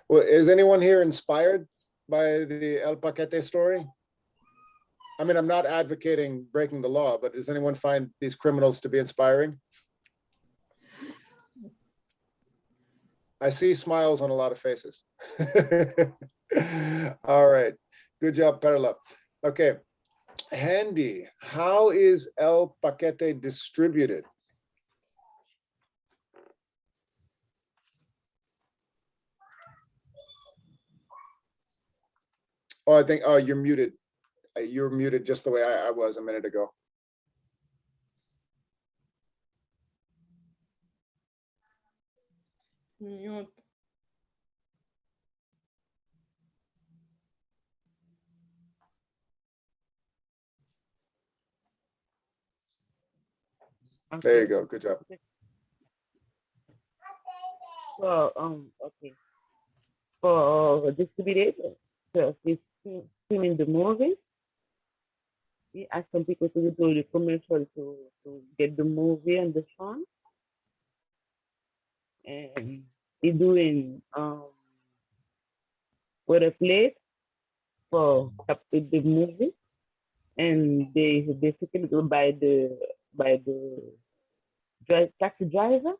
Well, is anyone here inspired by the El Paquete story? I mean, I'm not advocating breaking the law, but does anyone find these criminals to be inspiring? I see smiles on a lot of faces. All right, good job, Perla. Okay, Handy, how is El Paquete distributed? Oh, I think, oh, you're muted. You're muted just the way I was a minute ago. Mute. There you go. Good job. So, okay. For distributed, so he's streaming the movie. He asked some people to do the commercial to get the movie on the phone. And he's doing with a plate for the movie, and they basically go by the taxi driver.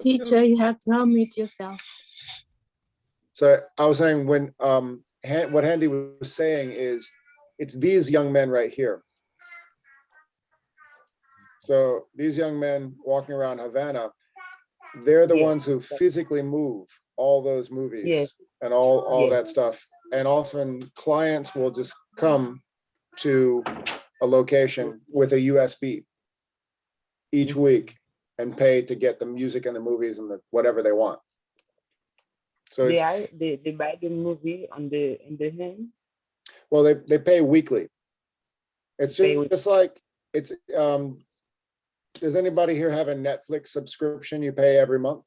Teacher, you have to unmute yourself. So I was saying when what Handy was saying is it's these young men right here. So these young men walking around Havana, they're the ones who physically move all those movies and all that stuff. And often clients will just come to a location with a USB each week and pay to get the music and the movies and the whatever they want. So they buy the movie in the hand. Well, they pay weekly. It's just like it's does anybody here have a Netflix subscription you pay every month?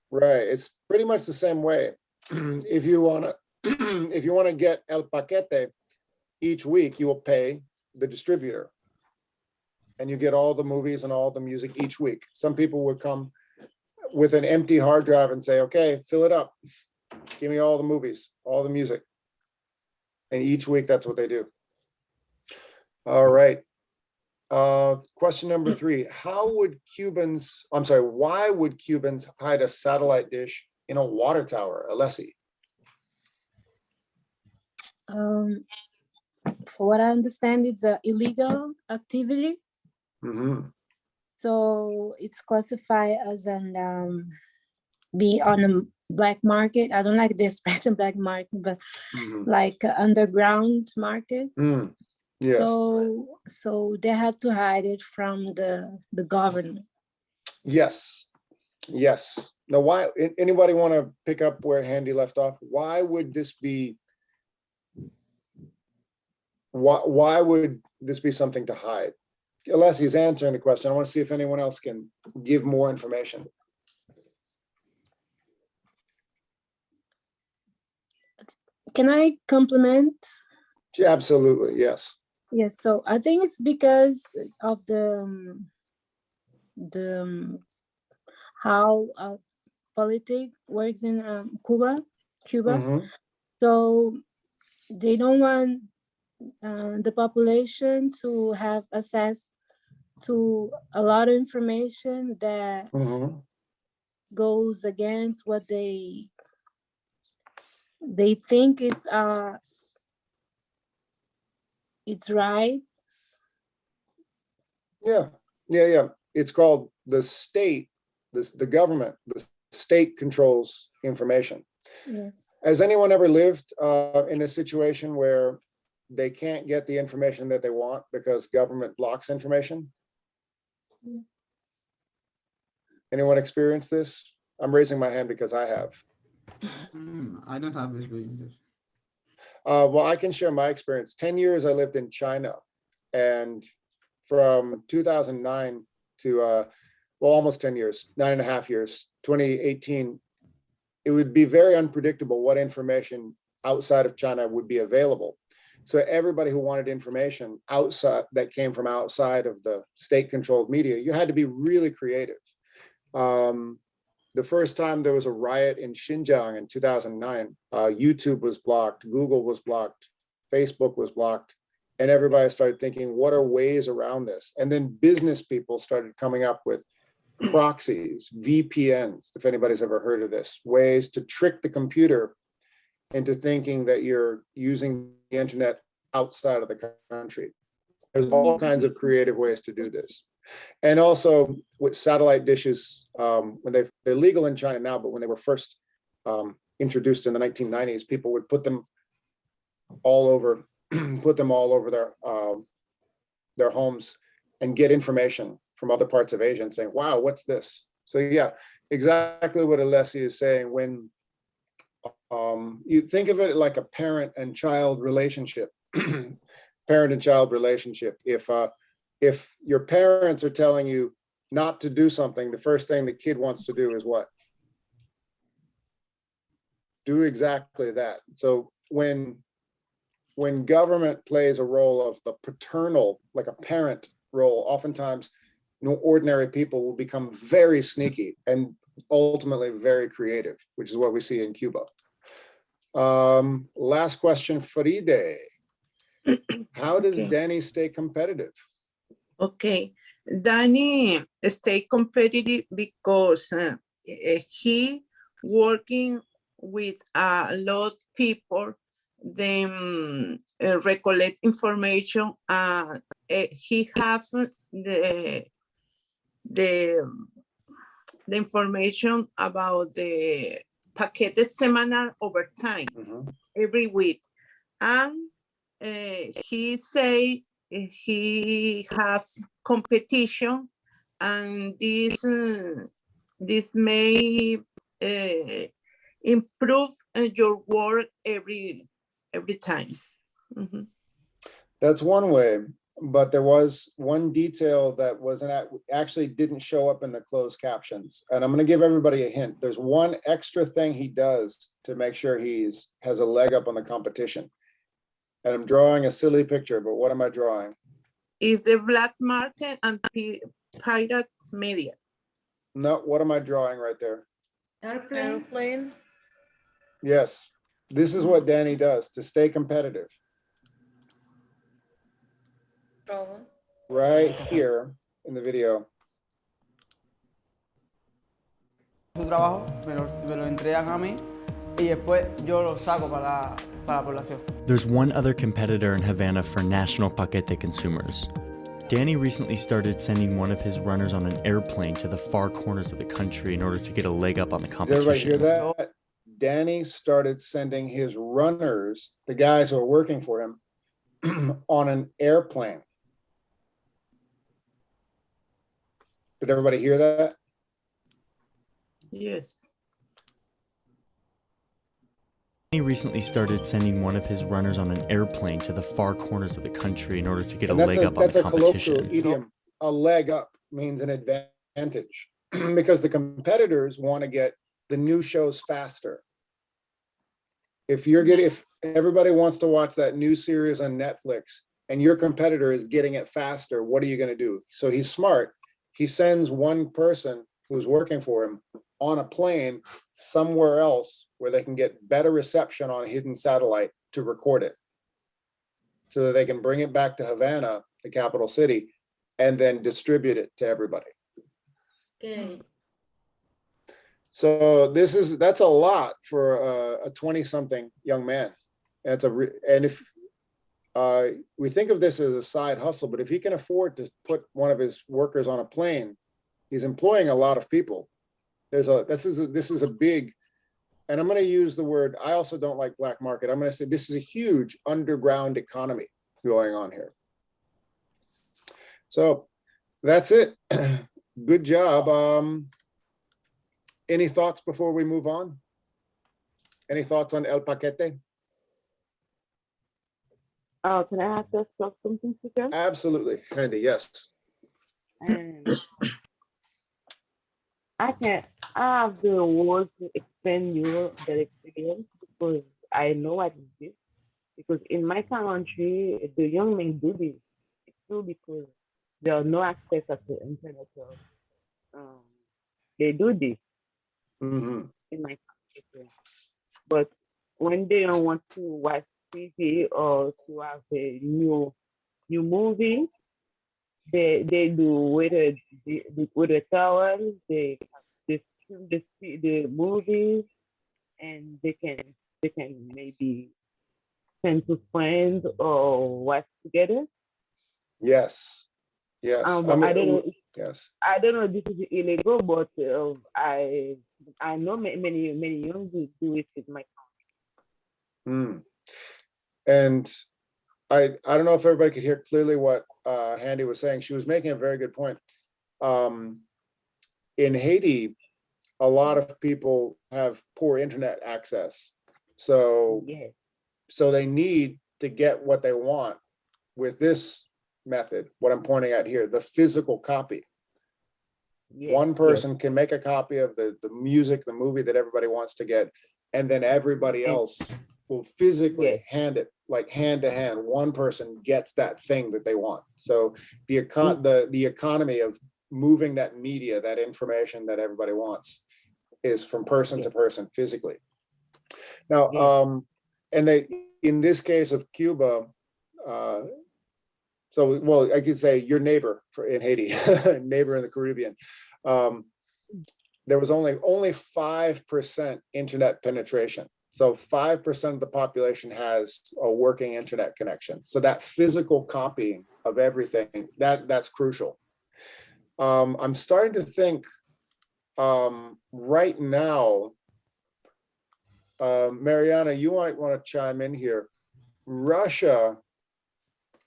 Right, it's pretty much the same way. If you wanna get El Paquete each week, you will pay the distributor. And you get all the movies and all the music each week. Some people would come with an empty hard drive and say, okay, fill it up. Give me all the movies, all the music. And each week, that's what they do. All right. Question number 3. Why would Cubans hide a satellite dish in a water tower, Alessi? for what I understand, it's an illegal activity. Mm-hmm. So it's classified as an be on a black market. I don't like the expression black market, but like underground market. Yes. So they have to hide it from the government. Yes. Yes. Now, why? Anybody want to pick up where Handy left off? Why would this be? Why would this be something to hide? Alessi is answering the question. I want to see if anyone else can give more information. Can I compliment? Yeah, absolutely. Yes. Yes. So I think it's because of the how politics works in Cuba. So they don't want the population to have access to a lot of information that goes against what they think it's right. Yeah. It's called the state. The government. The state controls information. Yes. Has anyone ever lived in a situation where they can't get the information that they want because government blocks information? Anyone experienced this? I'm raising my hand because I have. I don't have experience. Well, I can share my experience. 10 years I lived in China, and from 2009 to, well, almost 10 years, 9.5 years, 2018, it would be very unpredictable what information outside of China would be available. So everybody who wanted information outside that came from outside of the state-controlled media, you had to be really creative. The first time there was a riot in Xinjiang in 2009, YouTube was blocked, Google was blocked, Facebook was blocked, and everybody started thinking, what are ways around this? And then business people started coming up with proxies, VPNs, if anybody's ever heard of this, ways to trick the computer into thinking that you're using the internet outside of the country. There's all kinds of creative ways to do this. And also with satellite dishes, when they're legal in China now, but when they were first introduced in the 1990s, people would put them all over, their homes and get information from other parts of Asia and saying, wow, what's this? So yeah, exactly what Alessi is saying. When you think of it like a parent and child relationship, if your parents are telling you not to do something, the first thing the kid wants to do is what? Do exactly that. So when government plays a role of the paternal, like a parent role, oftentimes ordinary people will become very sneaky and ultimately very creative, which is what we see in Cuba. Last question, Faride. How does Danny stay competitive? Okay, Danny stay competitive because he working with a lot of people, then recollect information. He has the information about the paquete semanal over time, every week, and he say he have competition, and this may improve your work every time. That's one way, but there was one detail that actually didn't show up in the closed captions, and I'm going to give everybody a hint. There's one extra thing he does to make sure has a leg up on the competition. And I'm drawing a silly picture, but what am I drawing? Is the black market and pirate media. No, what am I drawing right there? Airplane. Yes, this is what Danny does to stay competitive. Right here in the video. Su trabajo, me lo entregan a mí y después yo lo saco para para la población. There's one other competitor in Havana for national paquete consumers. Danny recently started sending one of his runners on an airplane to the far corners of the country in order to get a leg up on the Does everybody hear competition. that? Danny started sending his runners, the guys who are working for him, on an airplane. Did everybody hear that? Yes. He recently started sending one of his runners on an airplane to the far corners of the country in order to get a And that's leg up on that's the a colloquial competition. idiom. A leg up means an advantage because the competitors want to get the new shows faster. If everybody wants to watch that new series on Netflix and your competitor is getting it faster, what are you going to do? So he's smart. He sends one person who's working for him on a plane somewhere else where they can get better reception on a hidden satellite to record it so that they can bring it back to Havana, the capital city, and then distribute it to everybody. Okay. So that's a lot for a 20-something young man. And if we think of this as a side hustle, but if he can afford to put one of his workers on a plane, he's employing a lot of people. This is a big, and I'm going to use the word, I also don't like black market. I'm going to say this is a huge underground economy going on here. So that's it. Good job. Any thoughts before we move on? Any thoughts on El Paquete? Can I ask us something, teacher? Absolutely, Andy, yes. I have the words to explain you that experience because I know what is this. Because in my country, the young men do this. It's true because there are no access to the internet. So, they do this in my country. But when they don't want to watch TV or to have a new movie, they do with a towel. They stream the movies, and they can maybe send to friends or watch together. Yes. Yes. But I don't know. Yes. I don't know if this is illegal, but I know many young do it with my And I don't know if everybody could hear clearly what Handy was saying. She was making a very good point. In Haiti, a lot of people have poor internet access. So they need to get what they want with this method, what I'm pointing at here, the physical copy. One person can make a copy of the music, the movie that everybody wants to get, and then everybody else will physically hand it, like hand to hand. One person gets that thing that they want. So the economy of moving that media, that information that everybody wants, is from person to person physically. Now, and in this case of Cuba, well, I could say your neighbor in Haiti, neighbor in the Caribbean, there was only 5% internet penetration. So 5% of the population has a working internet connection. So that physical copying of everything, that's crucial. I'm starting to think right now, Mariana, you might want to chime in here. Russia,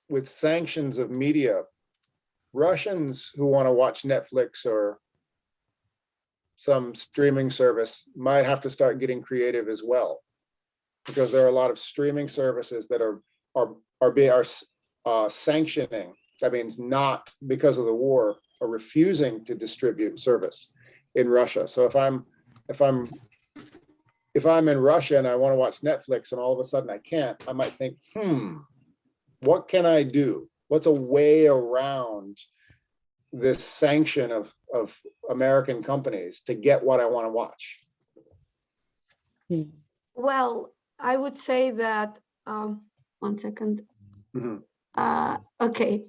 with sanctions of media, Russians who want to watch Netflix or some streaming service might have to start getting creative as well, because there are a lot of streaming services that are sanctioning. That means not because of the war, or refusing to distribute service in Russia. So if I'm in Russia and I want to watch Netflix and all of a sudden I can't, I might think, what can I do? What's a way around this sanction of American companies to get what I want to watch? Well, I would say that, 1 second. Okay.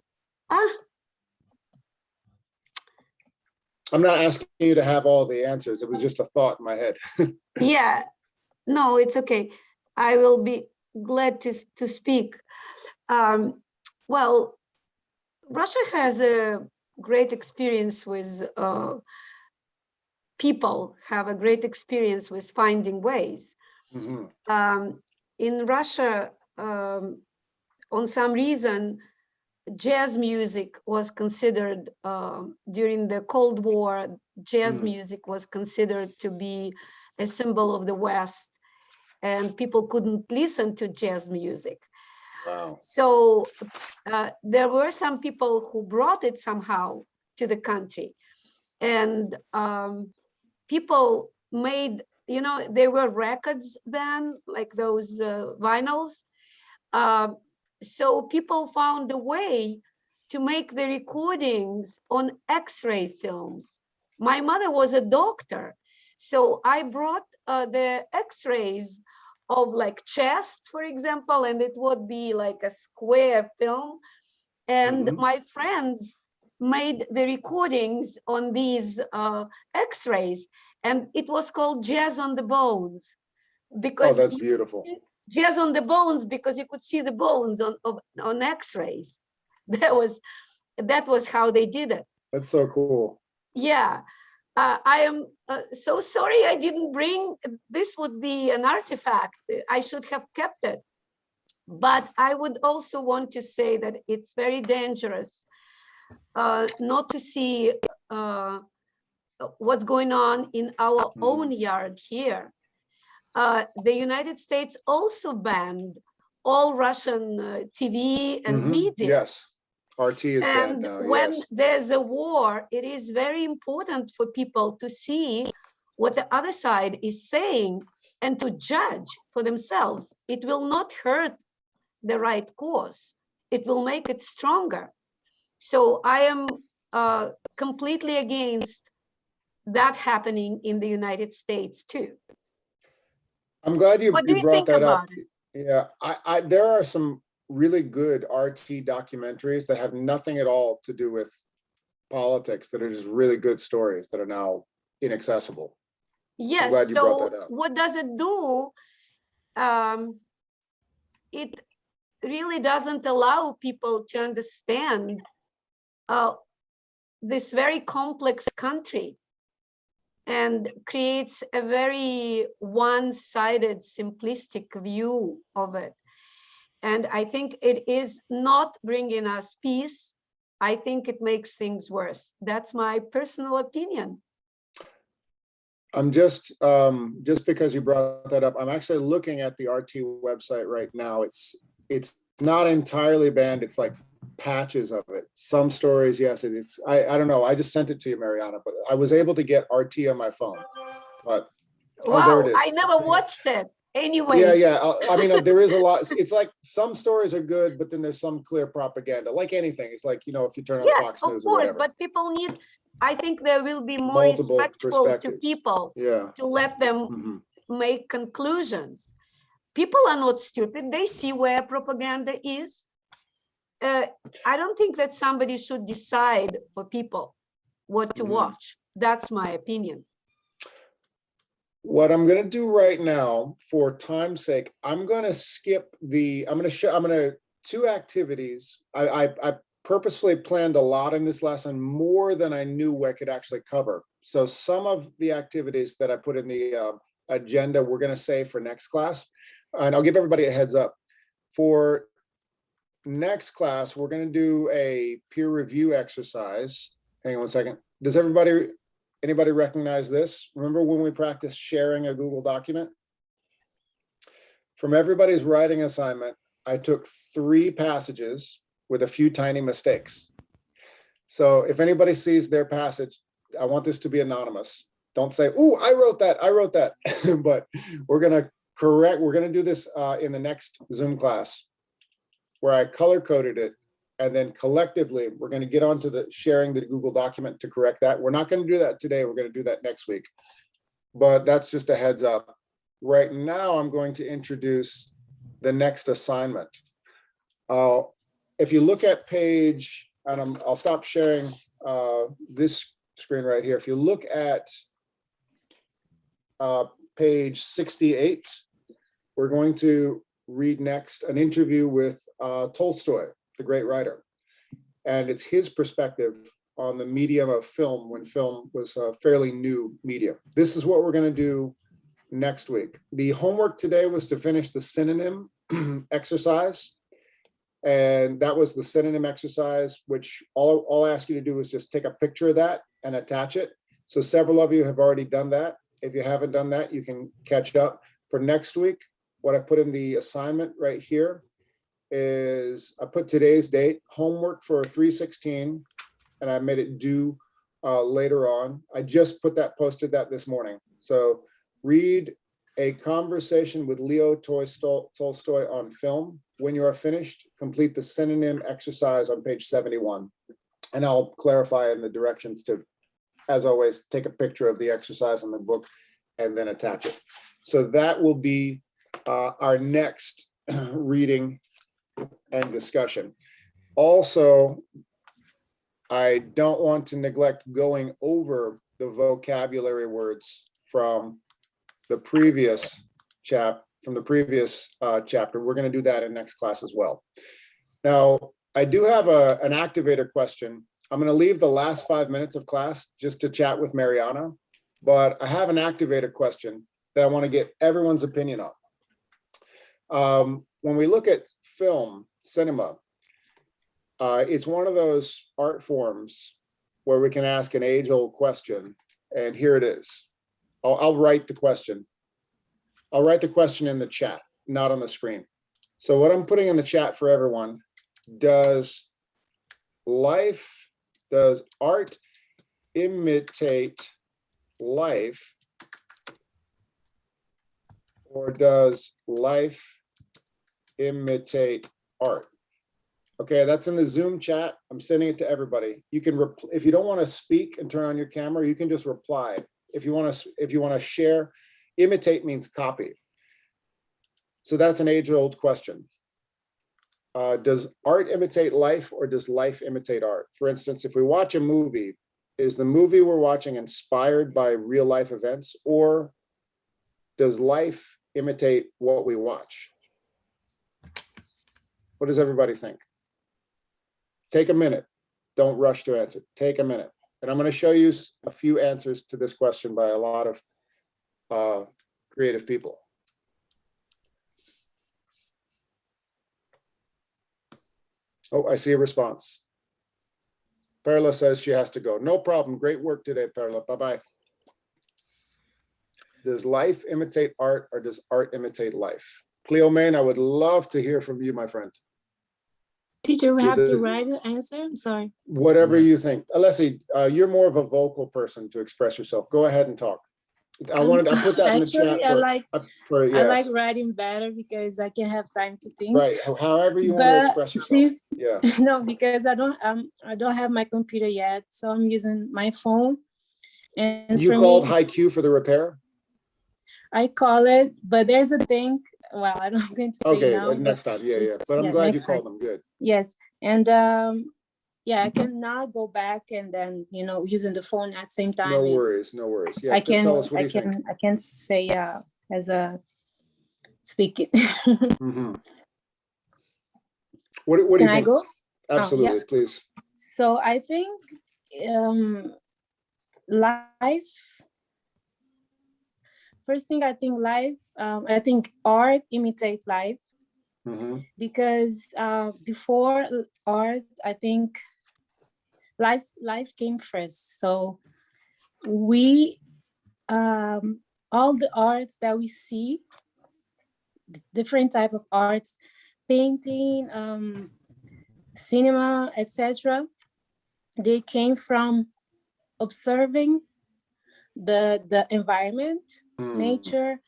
I'm not asking you to have all the answers. It was just a thought in my head. Yeah, no, it's okay. I will be glad to speak. Well, Russia has a great experience with people have a great experience with finding ways. In Russia, on some reason, jazz music was considered, during the Cold War, jazz music was considered to be a symbol of the West, and people couldn't listen to jazz music. Wow. So there were some people who brought it somehow to the country, and people made, there were records then, like those vinyls. So people found a way to make the recordings on X-ray films. My mother was a doctor, so I brought the X-rays of like chest, for example, and it would be like a square film. And my friends made the recordings on these X-rays, and it was called Jazz on the Bones, because that's beautiful. Jazz on the Bones, because you could see the bones on X-rays. That was how they did it. That's so cool. Yeah. I am so sorry I didn't bring, this would be an artifact. I should have kept it. But I would also want to say that it's very dangerous not to see what's going on in our own yard here. The United States also banned all Russian TV and media. Yes, RT is banned now. When Yes. there's a war, it is very important for people to see what the other side is saying and to judge for themselves. It will not hurt the right cause. It will make it stronger. So I am completely against that happening in the United States too. I'm glad you What do you brought think that up. about it? Yeah, there are some really good RT documentaries that have nothing at all to do with politics, that are just really good stories that are now inaccessible. Yes, I'm glad you brought that up. what does it do? It really doesn't allow people to understand this very complex country, and creates a very one-sided, simplistic view of it. And I think it is not bringing us peace. I think it makes things worse. That's my personal opinion. I'm just because you brought that up, I'm actually looking at the RT website right now. It's not entirely banned. It's like patches of it. Some stories, yes, it's I don't know. I just sent it to you, Mariana, but I was able to get RT on my phone. But Wow, there it is. I never watched it. Anyway. Yeah. I mean, there is a lot. It's like some stories are good, but then there's some clear propaganda. Like anything, it's like, if you turn on Fox News or whatever. But people need. I think there will be more Multiple respectful to people. Yeah. To let them make conclusions. People are not stupid. They see where propaganda is. I don't think that somebody should decide for people what to watch. That's my opinion. What I'm going to do right now, for time's sake, I'm going to skip two activities. I purposefully planned a lot in this lesson, more than I knew I could actually cover. So some of the activities that I put in the agenda, we're going to save for next class. And I'll give everybody a heads up. For next class, we're going to do a peer review exercise. Hang on one second. Does anybody recognize this? Remember when we practiced sharing a Google document? From everybody's writing assignment, I took 3 passages with a few tiny mistakes. So if anybody sees their passage, I want this to be anonymous. Don't say, "Oh, I wrote that." But we're going to do this in the next Zoom class, where I color coded it. And then collectively, we're going to get onto the sharing the Google document to correct that. We're not going to do that today. We're going to do that next week. But that's just a heads up. Right now, I'm going to introduce the next assignment. If you look at page, and I'll stop sharing this screen right here. If you look at page 68, we're going to read next an interview with Tolstoy, the great writer. And it's his perspective on the medium of film when film was a fairly new medium. This is what we're going to do next week. The homework today was to finish the synonym exercise. And that was the synonym exercise, which all I ask you to do is just take a picture of that and attach it. So several of you have already done that. If you haven't done that, you can catch up. For next week, what I put in the assignment right here is I put today's date, homework for 3/16, and I made it due later on. I just posted that this morning. So read A Conversation with Leo Tolstoy on Film. When you are finished, complete the synonym exercise on page 71. And I'll clarify in the directions to, as always, take a picture of the exercise in the book and then attach it. So that will be our next reading and discussion. Also, I don't want to neglect going over the vocabulary words from the previous chapter. We're going to do that in next class as well. Now, I do have an activator question. I'm going to leave the last 5 minutes of class just to chat with Mariana, but I have an activator question that I want to get everyone's opinion on. When we look at film, cinema, it's one of those art forms where we can ask an age-old question, and here it is. I'll write the question. I'll write the question in the chat, not on the screen. So what I'm putting in the chat for everyone, does art imitate life, or does life imitate art? Okay, that's in the Zoom chat. I'm sending it to everybody. You can, if you don't want to speak and turn on your camera, you can just reply. If you want to share, imitate means copy. So that's an age-old question. Does art imitate life, or does life imitate art? For instance, if we watch a movie, is the movie we're watching inspired by real life events, or does life imitate what we watch? What does everybody think? Take a minute. Don't rush to answer. Take a minute. And I'm going to show you a few answers to this question by a lot of creative people. Oh, I see a response. Perla says she has to go. No problem. Great work today, Perla. Bye-bye. Does life imitate art, or does art imitate life? Cleomaine, I would love to hear from you, my friend. Teacher, we have to write the answer? I'm sorry. Whatever you think. Alessi, you're more of a vocal person to express yourself. Go ahead and talk. I put that in the chat. I like writing better because I can have time to think. Right. However you want to express yourself. No, because I don't have my computer yet, so I'm using my phone. And you called Haiku for the repair? I call it, but there's a thing. Well, I'm not going to say now. Okay, next time. Yeah. But I'm glad you called them. Good. Yes, and yeah, I can now go back and then using the phone at the same time. No worries. Yeah, tell us, what do you think? I can say as a speaking. Mm-hmm. What do you think? I go? Absolutely, please. So I think life. First thing, I think art imitates life. Mm-hmm. Because before art, I think life came first. So we all the arts that we see, different type of arts, painting, cinema, etc., they came from observing the environment, nature,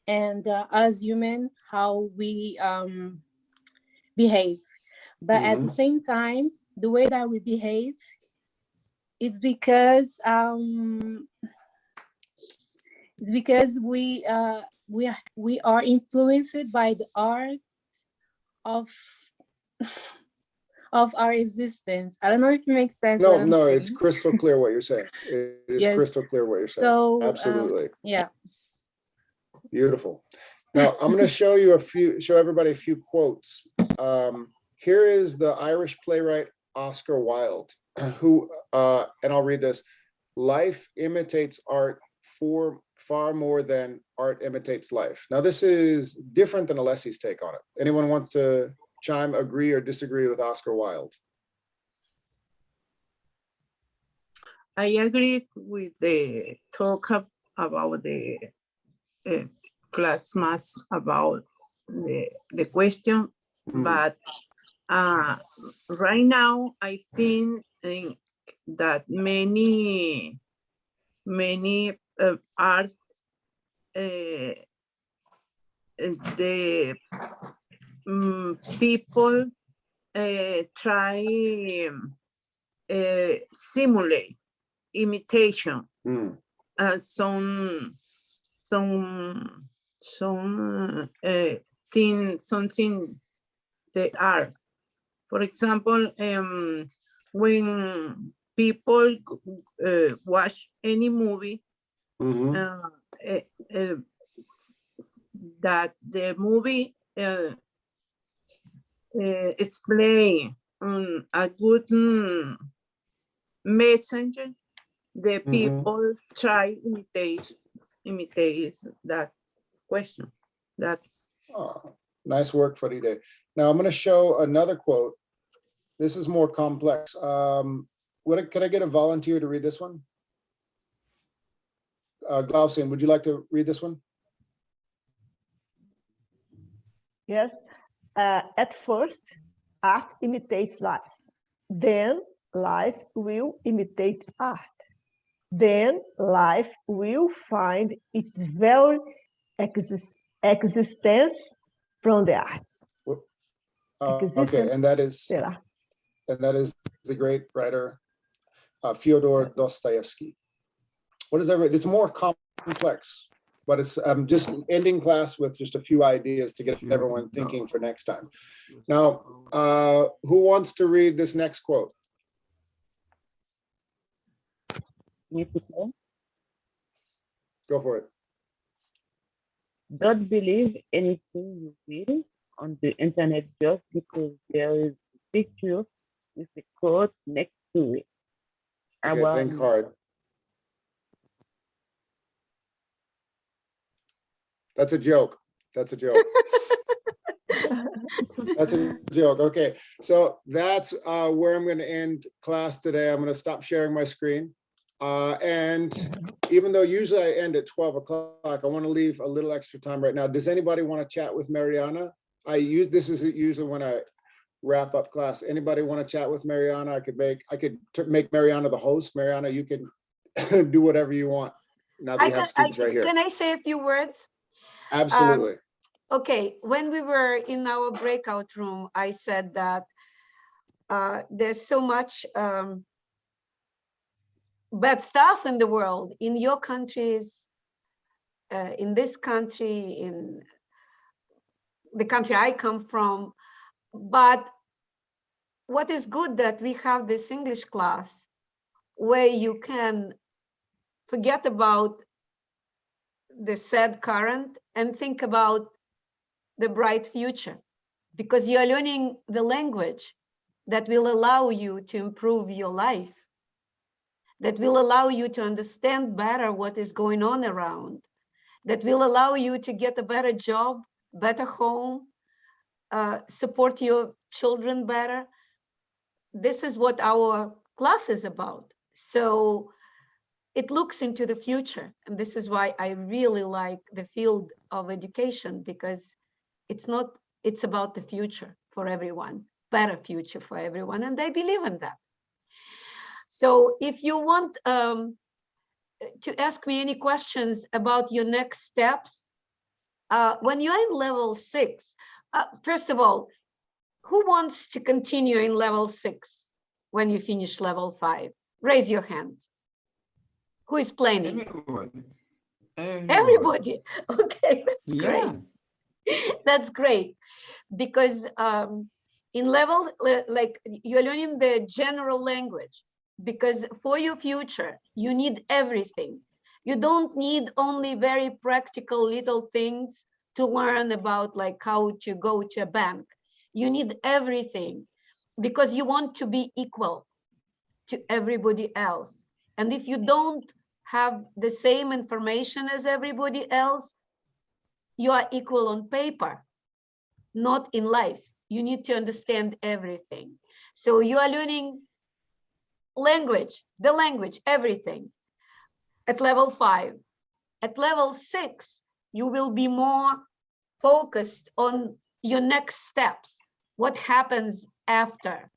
and as human, how we behave. But at the same time, the way that we behave, it's because we are influenced by the art of our existence. I don't know if it makes sense. No, it's crystal clear what you're saying. It is crystal clear what you're saying. So, absolutely. Yeah. Beautiful. Now I'm going to show everybody a few quotes. Here is the Irish playwright Oscar Wilde, who, and I'll read this: "Life imitates art far more than art imitates life." Now this is different than Alessi's take on it. Anyone wants to agree or disagree with Oscar Wilde? I agree with the talk about the class mass about the question, but right now I think that many arts, the people try simulate imitation, some something they are. For example, when people watch any movie, that the movie explain a good messenger, the people try imitate that question. That Nice work, Faride. Now I'm going to show another quote. This is more complex. Can I get a volunteer to read this one? Glaucian, would you like to read this one? Yes. At first, art imitates life. Then life will imitate art. Then life will find its very existence from the arts. Okay, and that is the great writer Fyodor Dostoevsky. What is that? It's more complex, but it's I'm just ending class with just a few ideas to get everyone thinking for next time. Now, who wants to read this next quote? Go for it. Don't believe anything you read on the internet just because there is a picture with a quote next to it. Okay, think hard. That's a joke. That's a joke. That's a joke. Okay, so that's where I'm going to end class today. I'm going to stop sharing my screen. And even though usually I end at 12 o'clock, I want to leave a little extra time right now. Does anybody want to chat with Mariana? This is usually when I wrap up class. Anybody want to chat with Mariana? I could make Mariana the host. Mariana, you can do whatever you want. Now that you have students right here. Can I say a few words? Absolutely. Okay, when we were in our breakout room, I said that there's so much bad stuff in the world, in your countries, in this country, in the country I come from. But what is good that we have this English class where you can forget about the sad current and think about the bright future, because you're learning the language that will allow you to improve your life, that will allow you to understand better what is going on around, that will allow you to get a better job, better home, support your children better. This is what our class is about. So it looks into the future. And this is why I really like the field of education, because it's about the future for everyone, better future for everyone. And I believe in that. So if you want to ask me any questions about your next steps, when you're in level 6, first of all, who wants to continue in level 6 when you finish level 5? Raise your hands. Who is planning? Everybody. Okay, that's great. That's great, because in level, like you're learning the general language, because for your future, you need everything. You don't need only very practical little things to learn about like how to go to a bank. You need everything because you want to be equal to everybody else. And if you don't have the same information as everybody else, you are equal on paper, not in life. You need to understand everything. So you are learning language, the language, everything at level 5. At level 6, you will be more focused on your next steps. What happens after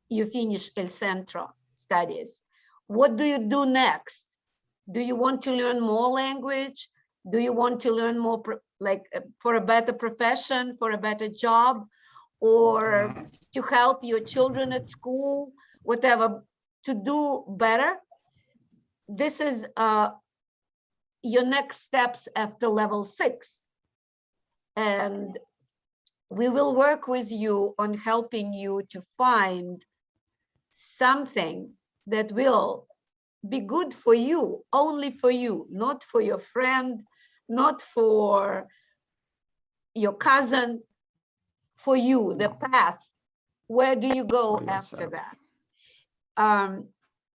you finish El Centro studies? What do you do next? Do you want to learn more language? Do you want to learn more for a better profession, for a better job, or to help your children at school, whatever, to do better? This is your next steps after level 6. And we will work with you on helping you to find something that will be good for you, only for you, not for your friend, not for your cousin, for you, the path. Where do you go after that?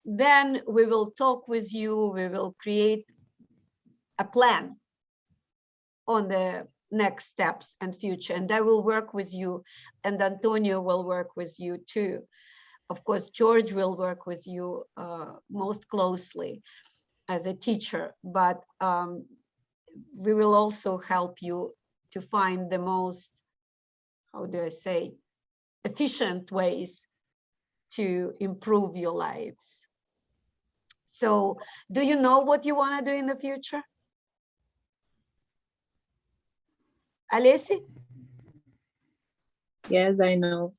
Then we will talk with you, we will create a plan on the next steps and future, and I will work with you, and Antonio will work with you too. Of course, George will work with you most closely as a teacher, but we will also help you to find the most, how do I say, efficient ways to improve your lives. So do you know what you want to do in the future? Alessi? Yes, I know.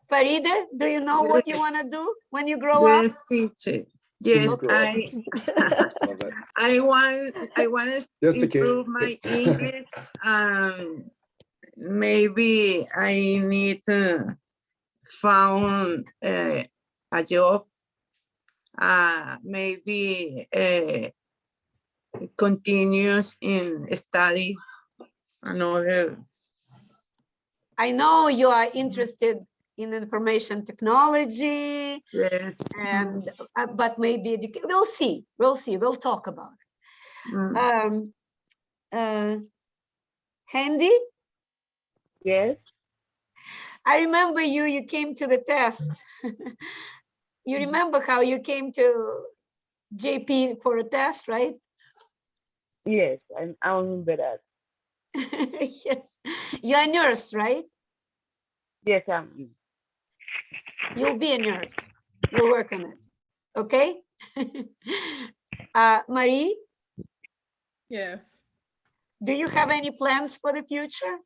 Faride, do you know what you want to do when you grow up? Yes, teacher. Yes, I want to improve my English. Maybe I need to found a job. Maybe continues in study another. I know you are interested in information technology. Yes. And but maybe we'll see. We'll talk about it. Handy? Yes. I remember you came to the test. You remember how you came to JP for a test, right? Yes, I remember that. Yes. You're a nurse, right? Yes, You'll be a nurse. We'll work on it. Okay? Marie? Yes. Do you have any plans for the future?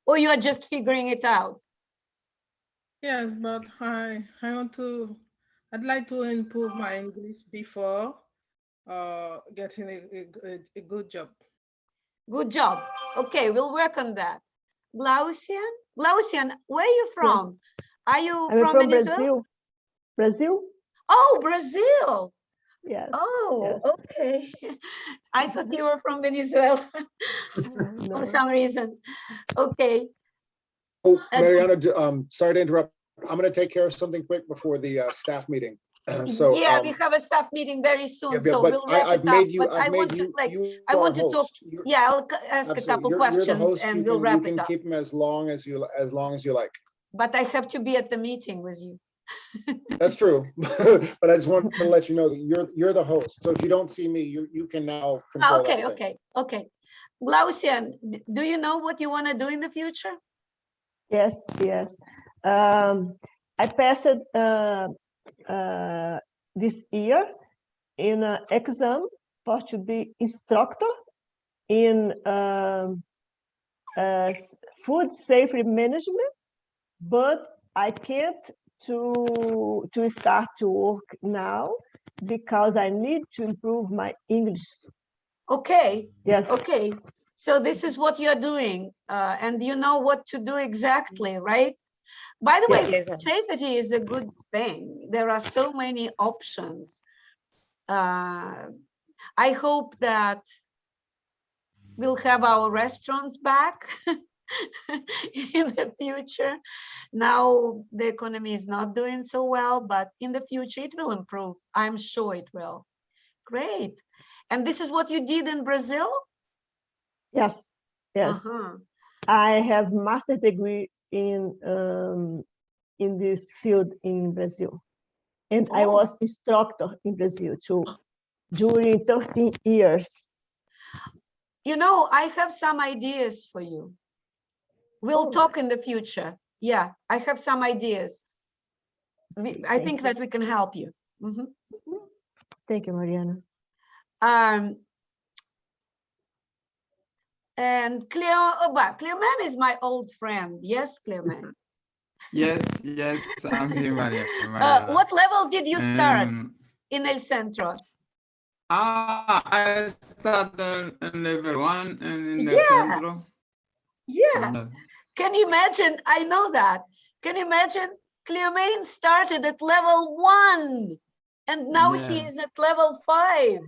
Or you are just figuring it out? Yes, but I'd like to improve my English before getting a good job. Good job. Okay, we'll work on that. Glaucian? Glaucian, where are you from? Are you I'm from Venezuela? Brazil. Brazil? Oh, Brazil. Yes. Oh, okay. I thought you were from Venezuela for some reason. Okay. Oh, Mariana, sorry to interrupt. I'm going to take care of something quick before the staff meeting. So yeah, we have a staff meeting very soon, yeah, so but we'll wrap I've it up. made you. But I want to talk. Yeah, I'll ask a couple questions you're the host. and You we'll can, wrap you can it up. keep them as long as you like. But I have to be at the meeting with you. That's true, but I just want to let you know that you're the host. So if you don't see me, you can now control everything. Okay. Glaucian, do you know what you want to do in the future? Yes. I passed this year in an exam for to be instructor in food safety management, but I can't to start to work now because I need to improve my English. Okay. Yes. Okay. So this is what you're doing, and you know what to do exactly, right? By the way, Yes. safety is a good thing. There are so many options. I hope that we'll have our restaurants back in the future. Now the economy is not doing so well, but in the future it will improve. I'm sure it will. Great. And this is what you did in Brazil? Yes, yes. I have master degree in this field in Brazil. And I was instructor in Brazil too, during 13 years. You know, I have some ideas for you. We'll talk in the future. Yeah, I have some ideas. I think that we can help you. Thank you, Mariana. And Cleoman is my old friend. Yes, Cleoman. Yes, I'm here, Maria. What level did you start in El Centro? I started in level 1 in El Centro. Yeah. Can you imagine? I know that. Can you imagine? Cleomaine started at level 1 and now she is at level 5.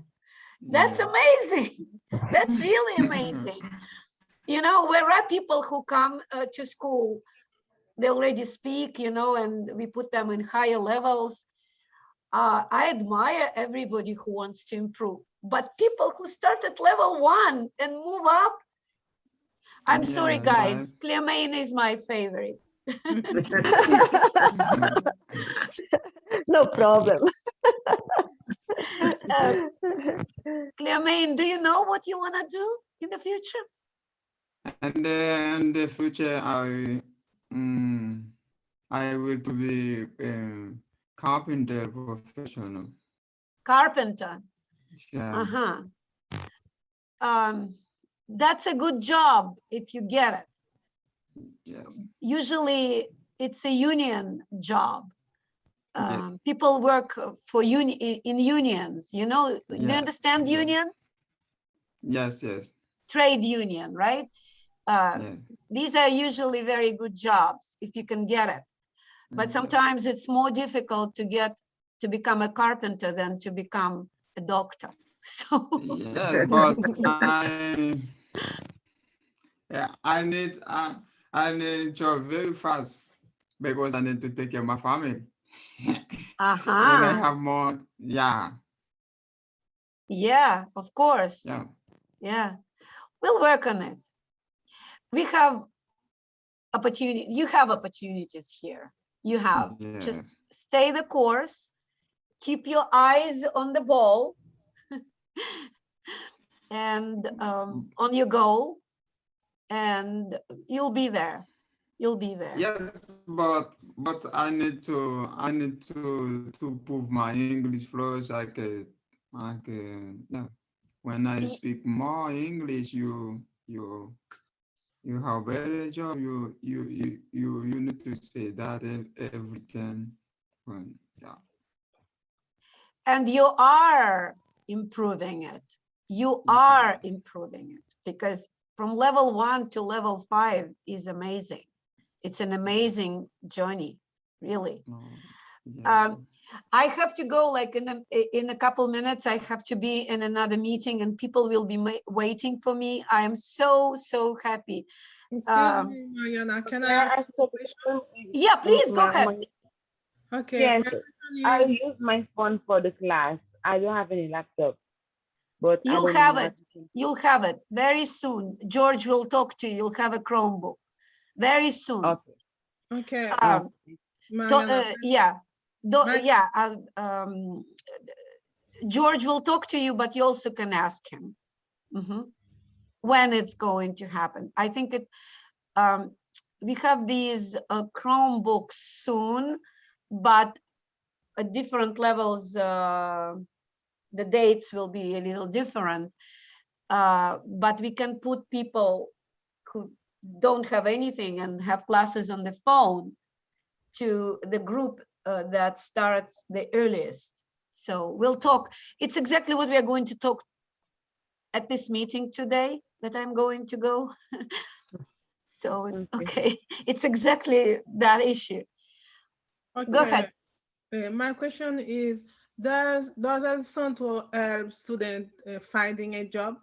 That's amazing. That's really amazing. You know, there are people who come to school, they already speak, you know, and we put them in higher levels. I admire everybody who wants to improve, but people who start at level 1 and move up, I'm sorry, guys, Cleomaine is my favorite. No problem. Cleomaine, do you know what you want to do in the future? And in the future, I will to be a carpenter professional. Carpenter. Yeah. That's a good job if you get it. Yes. Usually it's a union job. Yes. People work for in unions, you know, do you understand union? Yes. Trade union, right? These are usually very good jobs if you can get it. But sometimes it's more difficult to become a carpenter than to become a doctor. So yes, but I need job very fast because I need to take care of my family. When I have more, yeah, of course. Yeah, we'll work on it. We have opportunity. You have opportunities here. You have just stay the course, keep your eyes on the ball and on your goal, and you'll be there. You'll be there. Yes, but I need to prove my English flows like when I speak more English, you have better job. You need to say that everything. And you are improving it. You are improving it because from level 1 to level 5 is amazing. It's an amazing journey, really. I have to go like in a couple minutes. I have to be in another meeting and people will be waiting for me. I am so happy. Excuse me, Mariana, can I ask a question? Yeah, please go ahead. Okay. Yes, I use my phone for the class. I don't have any laptop. But you'll have it. You'll have it very soon. George will talk to you. You'll have a Chromebook very soon. Okay. George will talk to you, but you also can ask him when it's going to happen. I think we have these Chromebooks soon, but at different levels, the dates will be a little different. But we can put people who don't have anything and have classes on the phone to the group that starts the earliest. So we'll talk. It's exactly what we are going to talk at this meeting today that I'm going to go. So, okay, it's exactly that issue. Okay. Go ahead. My question is, Does El Centro help student finding a job?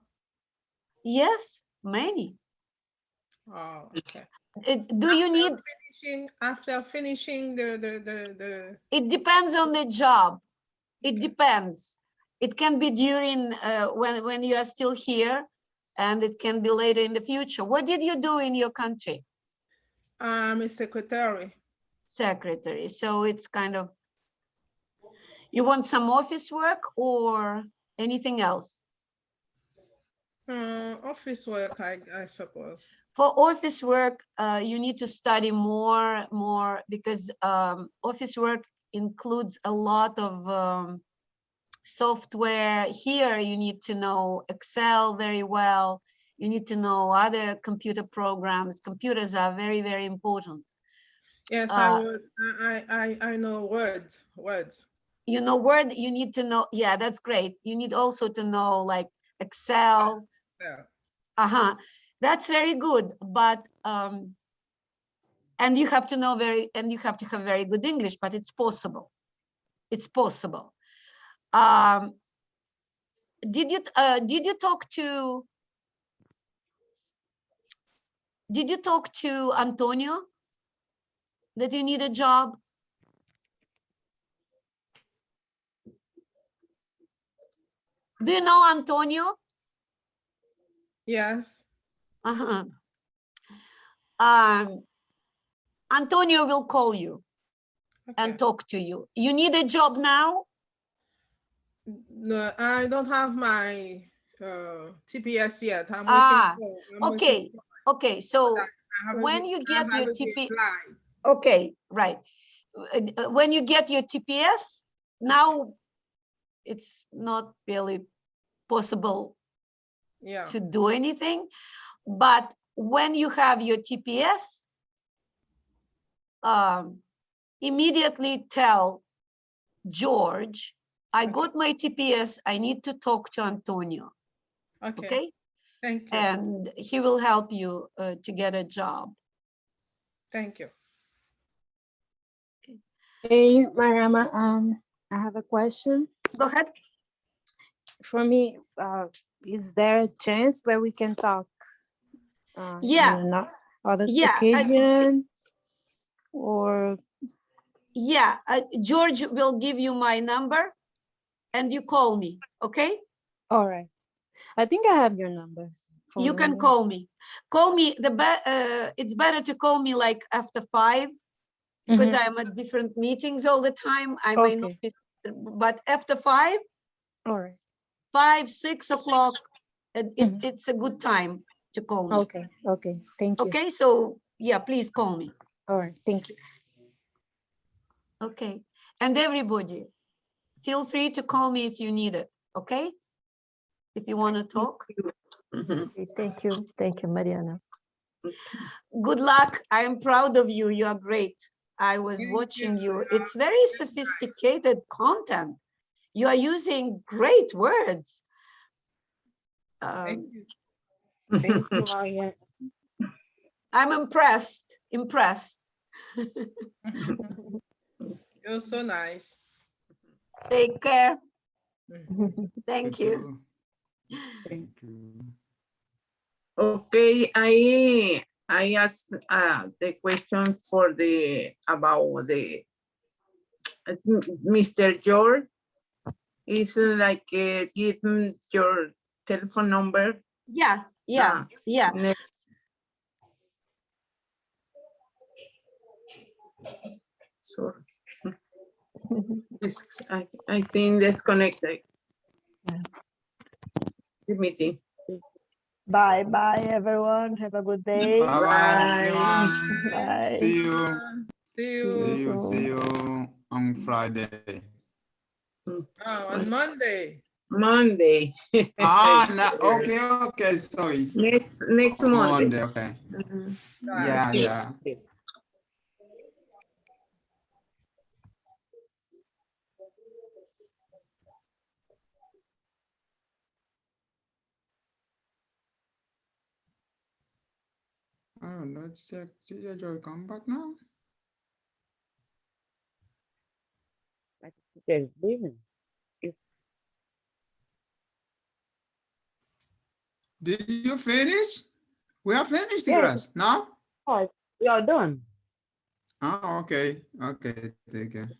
Yes, many. Oh, okay. Do you need? After finishing the. It depends on the job. It depends. It can be during when you are still here, and it can be later in the future. What did you do in your country? I'm a secretary. Secretary. So it's kind of, you want some office work or anything else? Office work, I suppose. For office work, you need to study more because office work includes a lot of software. Here, you need to know Excel very well. You need to know other computer programs. Computers are very, very important. Yes, I know words. You know Word, you need to know, yeah, that's great. You need also to know like Excel. Yeah. That's very good, but and you have to know you have to have very good English, but it's possible. It's possible. Did you talk to Antonio that you need a job? Do you know Antonio? Yes. Antonio will call you and talk to you. You need a job now? No, I don't have my TPS yet. I'm okay. Okay, so when you get your TPS, okay, right. When you get your TPS, now it's not really possible to do anything. But when you have your TPS, immediately tell George, I got my TPS, I need to talk to Antonio. Okay? Thank you. And he will help you to get a job. Thank you. Hey, Mariama, I have a question. Go ahead. For me, is there a chance where we can talk? Yeah. On other Yeah. occasion? Or yeah, George will give you my number and you call me, okay? all right. I think I have your number. You can call me. Call me, it's better to call me like after 5 because I'm at different meetings all the time. I may not be, but after 5, all right. 5, 6 o'clock, it's a good time to call me. Okay, okay, thank you. Okay, so yeah, please call me. All right, thank you. Okay, and everybody, feel free to call me if you need it, okay? If you want to talk. Okay, thank you, Mariana. Good luck. I am proud of you. You are great. I was watching you. It's very sophisticated content. You are using great words. Thank you, Maria. I'm impressed. You're so nice. Take care. Thank you. Thank you. Okay, I asked the question for about the Mr. George. Is like give him your telephone number. Yeah. Sorry. I think that's connected. The meeting. Bye everyone. Have a good day. Bye everyone. Bye. See you. See you on Friday. Oh, on Monday. Monday. Okay, sorry. Next Monday. Okay. Yeah. Oh, let's check. Did you come back now? Like, leaving. Did you finish? We are finished the Yes. class now? Oh, we are done. Oh, okay. Okay, take care.